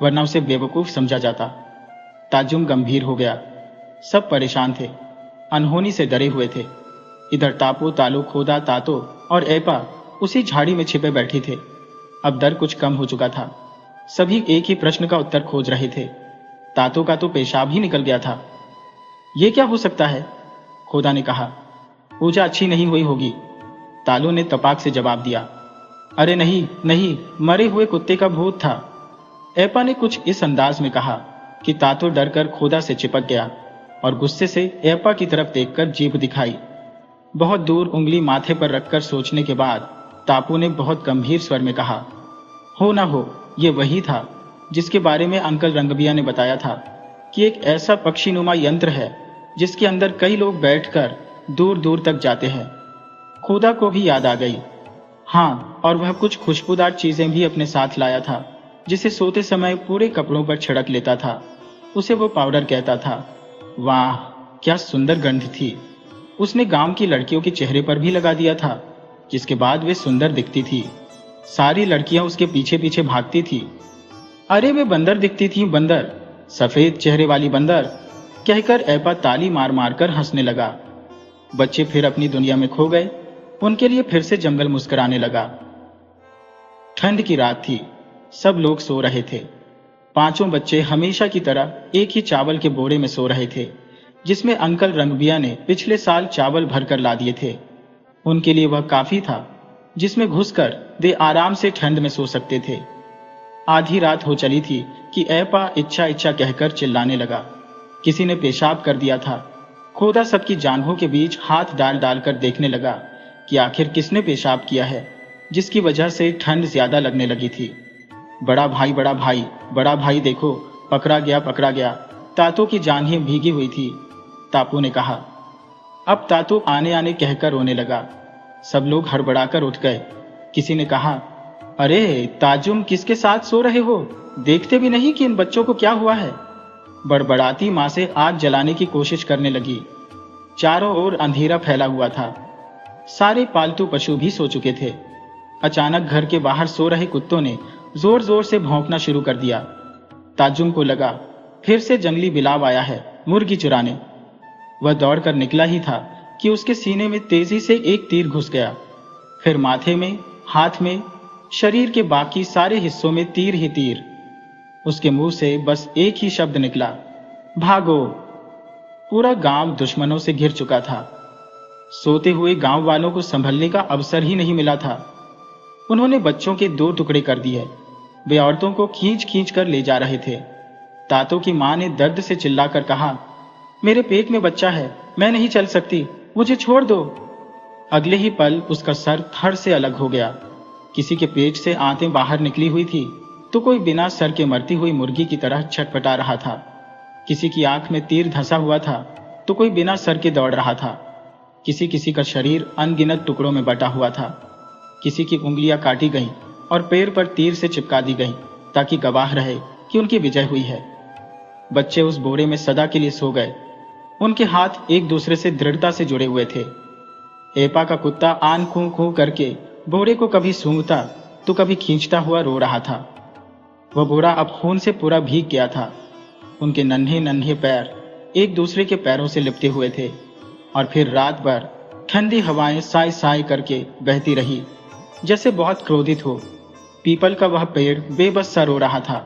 वरना उसे बेवकूफ समझा जाता। ताजुम गंभीर हो गया। सब परेशान थे, अनहोनी से डरे हुए थे। इधर तापो, तालू, खोदा, तातो और ऐपा उसी झाड़ी में छिपे बैठे थे। अब डर कुछ कम हो चुका था। सभी एक ही प्रश्न का उत्तर खोज रहे थे। तातो का तो पेशाब ही निकल गया था। यह क्या हो सकता है? खोदा ने कहा, पूजा अच्छी नहीं हुई होगी। तालू ने तपाक से जवाब दिया, अरे नहीं नहीं, मरे हुए कुत्ते का भूत था। ऐपा ने कुछ इस अंदाज में कहा कि तातो डरकर खोदा से चिपक गया और गुस्से से ऐपा की तरफ देखकर जीभ दिखाई। बहुत दूर उंगली माथे पर रखकर सोचने के बाद तापू ने बहुत गंभीर स्वर में कहा, हो ना हो, ये वही था। जिसके बारे में अंकल रंगबिया ने बताया था कि एक ऐसा पक्षीनुमा यंत्र है जिसके अंदर कई लोग बैठकर दूर दूर तक जाते हैं। खुदा को भी याद आ गई। हाँ, और वह कुछ खुशबूदार चीजें भी अपने साथ लाया था जिसे सोते समय पूरे कपड़ों पर छिड़क लेता था। उसे वो पाउडर कहता था। वाह, क्या सुंदर गंध थी। उसने गांव की लड़कियों के चेहरे पर भी लगा दिया था, जिसके बाद वे सुंदर दिखती थी। सारी लड़कियां उसके पीछे पीछे भागती थी। अरे वे बंदर दिखती थी, बंदर, सफेद चेहरे वाली बंदर, कहकर एपा ताली मार मार कर हंसने लगा। बच्चे फिर अपनी दुनिया में खो गए। उनके लिए फिर से जंगल मुस्कुराने लगा। ठंड की रात थी। सब लोग सो रहे थे। पांचों बच्चे हमेशा की तरह एक ही चावल के बोरे में सो रहे थे, जिसमें अंकल रंगबिया ने पिछले साल चावल भरकर ला दिए थे। उनके लिए वह काफी था, जिसमें घुसकर वे आराम से ठंड में सो सकते थे। आधी रात हो चली थी कि एपा इच्छा इच्छा कहकर चिल्लाने लगा। किसी ने पेशाब कर दिया था। खोदा सबकी जांघों के बीच हाथ डाल डाल कर देखने लगा कि आखिर किसने पेशाब किया है, जिसकी वजह से ठंड ज्यादा लगने लगी थी। बड़ा भाई, बड़ा भाई, बड़ा भाई देखो, पकड़ा गया, पकड़ा गया। तातो की जांघें भीगी हुई थी। तापू ने कहा। अब तातो आने आने कहकर रोने लगा। सब लोग हड़बड़ाकर उठ गए। किसी ने कहा, अरे ताजुम, किसके साथ सो रहे हो? देखते भी नहीं कि इन बच्चों को क्या हुआ है? बड़बड़ाती मां से आग जलाने की कोशिश करने लगी। चारों ओर अंधेरा फैला हुआ था। सारे पालतू पशु भी सो चुके थे। अचानक घर के बाहर सो रहे कुत्तों ने जोर जोर से भौंकना शुरू कर दिया। ताजुम को लगा फिर से जंगली बिलाव आया है मुर्गी चुराने। वह दौड़कर निकला ही था कि उसके सीने में तेजी से एक तीर घुस गया। फिर माथे में, हाथ में, शरीर के बाकी सारे हिस्सों में तीर ही तीर। उसके मुंह से बस एक ही शब्द निकला, भागो। पूरा गांव दुश्मनों से घिर चुका था। सोते हुए गांव वालों को संभलने का अवसर ही नहीं मिला था। उन्होंने बच्चों के 2 टुकड़े कर दिए। वे औरतों को खींच खींच कर ले जा रहे थे। तातो की मां ने दर्द से चिल्लाकर कहा, मेरे पेट में बच्चा है, मैं नहीं चल सकती, मुझे छोड़ दो। अगले ही पल उसका सर धड़ से अलग हो गया। किसी के पेट से आंतें बाहर निकली हुई थी, तो कोई बिना सर के मरती हुई मुर्गी की तरह छटपटा रहा था। किसी की आंख में तीर धंसा हुआ था, तो कोई बिना सर के दौड़ रहा था। किसी किसी का शरीर अनगिनत टुकड़ों में बटा हुआ था। किसी की उंगलियां काटी गईं और पैर पर तीर से चिपका दी गईं, ताकि गवाह रहे कि उनकी विजय हुई है। बच्चे उस बोरे में सदा के लिए सो गए। उनके हाथ एक दूसरे से दृढ़ता से जुड़े हुए थे। एपा का कुत्ता आन खूं खूं करके बोरे को कभी सूंघता तो कभी खींचता हुआ रो रहा था। वह बोरा अब खून से पूरा भीग गया था। उनके नन्हे नन्हे पैर एक दूसरे के पैरों से लिपटे हुए थे। और फिर रात भर ठंडी हवाएं साय साय करके बहती रही, जैसे बहुत क्रोधित हो। पीपल का वह पेड़ बेबस सा रो रहा था।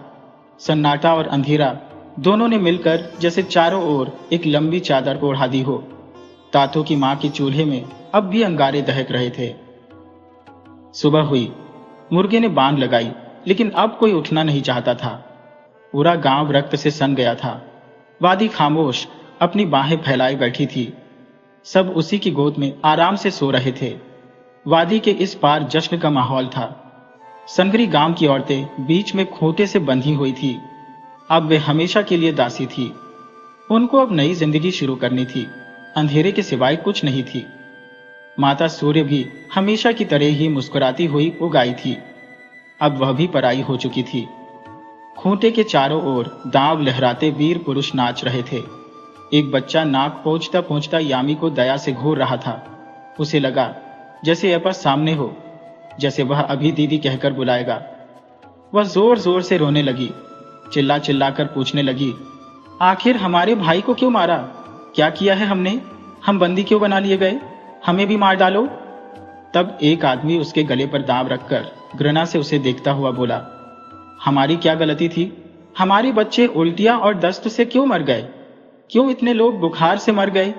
सन्नाटा और अंधेरा दोनों ने मिलकर जैसे चारों ओर एक लंबी चादर ओढ़ा दी हो। तातो की मां के चूल्हे में अब भी अंगारे दहक रहे थे। सुबह हुई। मुर्गे ने बांग लगाई, लेकिन अब कोई उठना नहीं चाहता था। पूरा गांव रक्त से सन गया था। वादी खामोश अपनी बाहें फैलाए बैठी थी। सब उसी की गोद में आराम से सो रहे थे। वादी के इस पार जश्न का माहौल था। संगरी गांव की औरतें बीच में खूंटे से बंधी हुई थी। अब वे हमेशा के लिए दासी थी। उनको अब नई जिंदगी शुरू करनी थी। अंधेरे के सिवाय कुछ नहीं थी। माता सूर्य भी हमेशा की तरह ही मुस्कुराती हुई उग आई थी। अब वह भी पराई हो चुकी थी। खूंटे के चारों ओर दांव लहराते वीर पुरुष नाच रहे थे। एक बच्चा नाक पोंछता पोंछता यामी को दया से घूर रहा था। उसे लगा जैसे एपा सामने हो, जैसे वह अभी दीदी कहकर बुलाएगा। वह जोर जोर से रोने लगी। चिल्ला चिल्ला कर पूछने लगी, आखिर हमारे भाई को क्यों मारा? क्या किया है हमने? हम बंदी क्यों बना लिए गए? हमें भी मार डालो। तब एक आदमी उसके गले पर दांव रखकर घृणा से उसे देखता हुआ बोला, हमारी क्या गलती थी? हमारे बच्चे उल्टियां और दस्त से क्यों मर गए? क्यों इतने लोग बुखार से मर गए?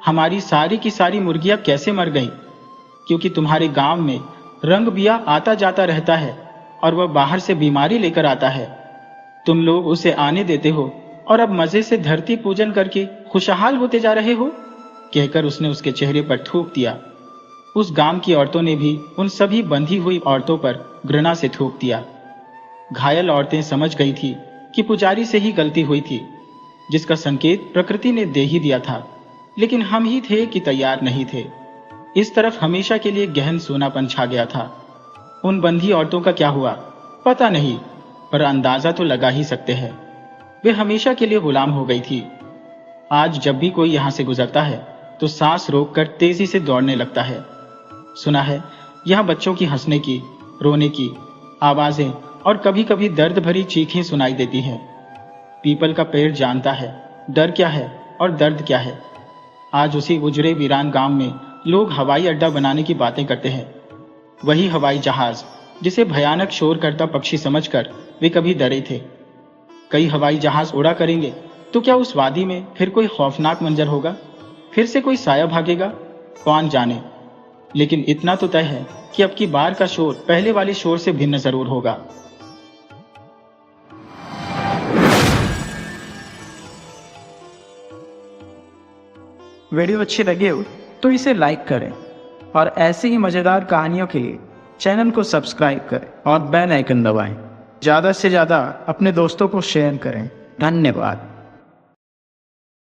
हमारी सारी की सारी मुर्गियां कैसे मर गईं? क्योंकि तुम्हारे गांव में रंगबिया आता जाता रहता है और वह बाहर से बीमारी लेकर आता है। तुम लोग उसे आने देते हो और अब मजे से धरती पूजन करके खुशहाल होते जा रहे हो, कहकर उसने उसके चेहरे पर थूक दिया। उस गांव की औरतों ने भी उन सभी बंधी हुई औरतों पर घृणा से थूक दिया। घायल औरतें समझ गई थी कि पुजारी से ही गलती हुई थी, जिसका संकेत प्रकृति ने दे ही दिया था, लेकिन हम ही थे कि तैयार नहीं थे। इस तरफ हमेशा के लिए गहन सूनापन छा गया था। उन बंधी औरतों का क्या हुआ पता नहीं, पर अंदाजा तो लगा ही सकते हैं, वे हमेशा के लिए गुलाम हो गई थी। आज जब भी कोई यहां से गुजरता है तो सांस रोककर तेजी से दौड़ने लगता है। सुना है यहां बच्चों की हंसने की, रोने की आवाजें और कभी कभी दर्द भरी चीखें सुनाई देती हैं। पीपल का पेड़ जानता है डर क्या है और दर्द क्या है। आज उसी उजड़े वीरान गांव में लोग हवाई अड्डा बनाने की बातें करते हैं। वही हवाई जहाज जिसे भयानक शोर करता पक्षी समझकर वे कभी डरे थे। कई हवाई जहाज उड़ा करेंगे तो क्या उस वादी में फिर कोई खौफनाक मंजर होगा, फिर से कोई साया भागेगा, कौन जाने। लेकिन इतना तो तय है कि अब की बार का शोर पहले वाले शोर से भिन्न जरूर होगा।
वीडियो अच्छी लगी हो तो इसे लाइक करें और ऐसी ही मज़ेदार कहानियों के लिए चैनल को सब्सक्राइब करें और बेल आइकन दबाएं। ज़्यादा से ज़्यादा अपने दोस्तों को शेयर करें। धन्यवाद।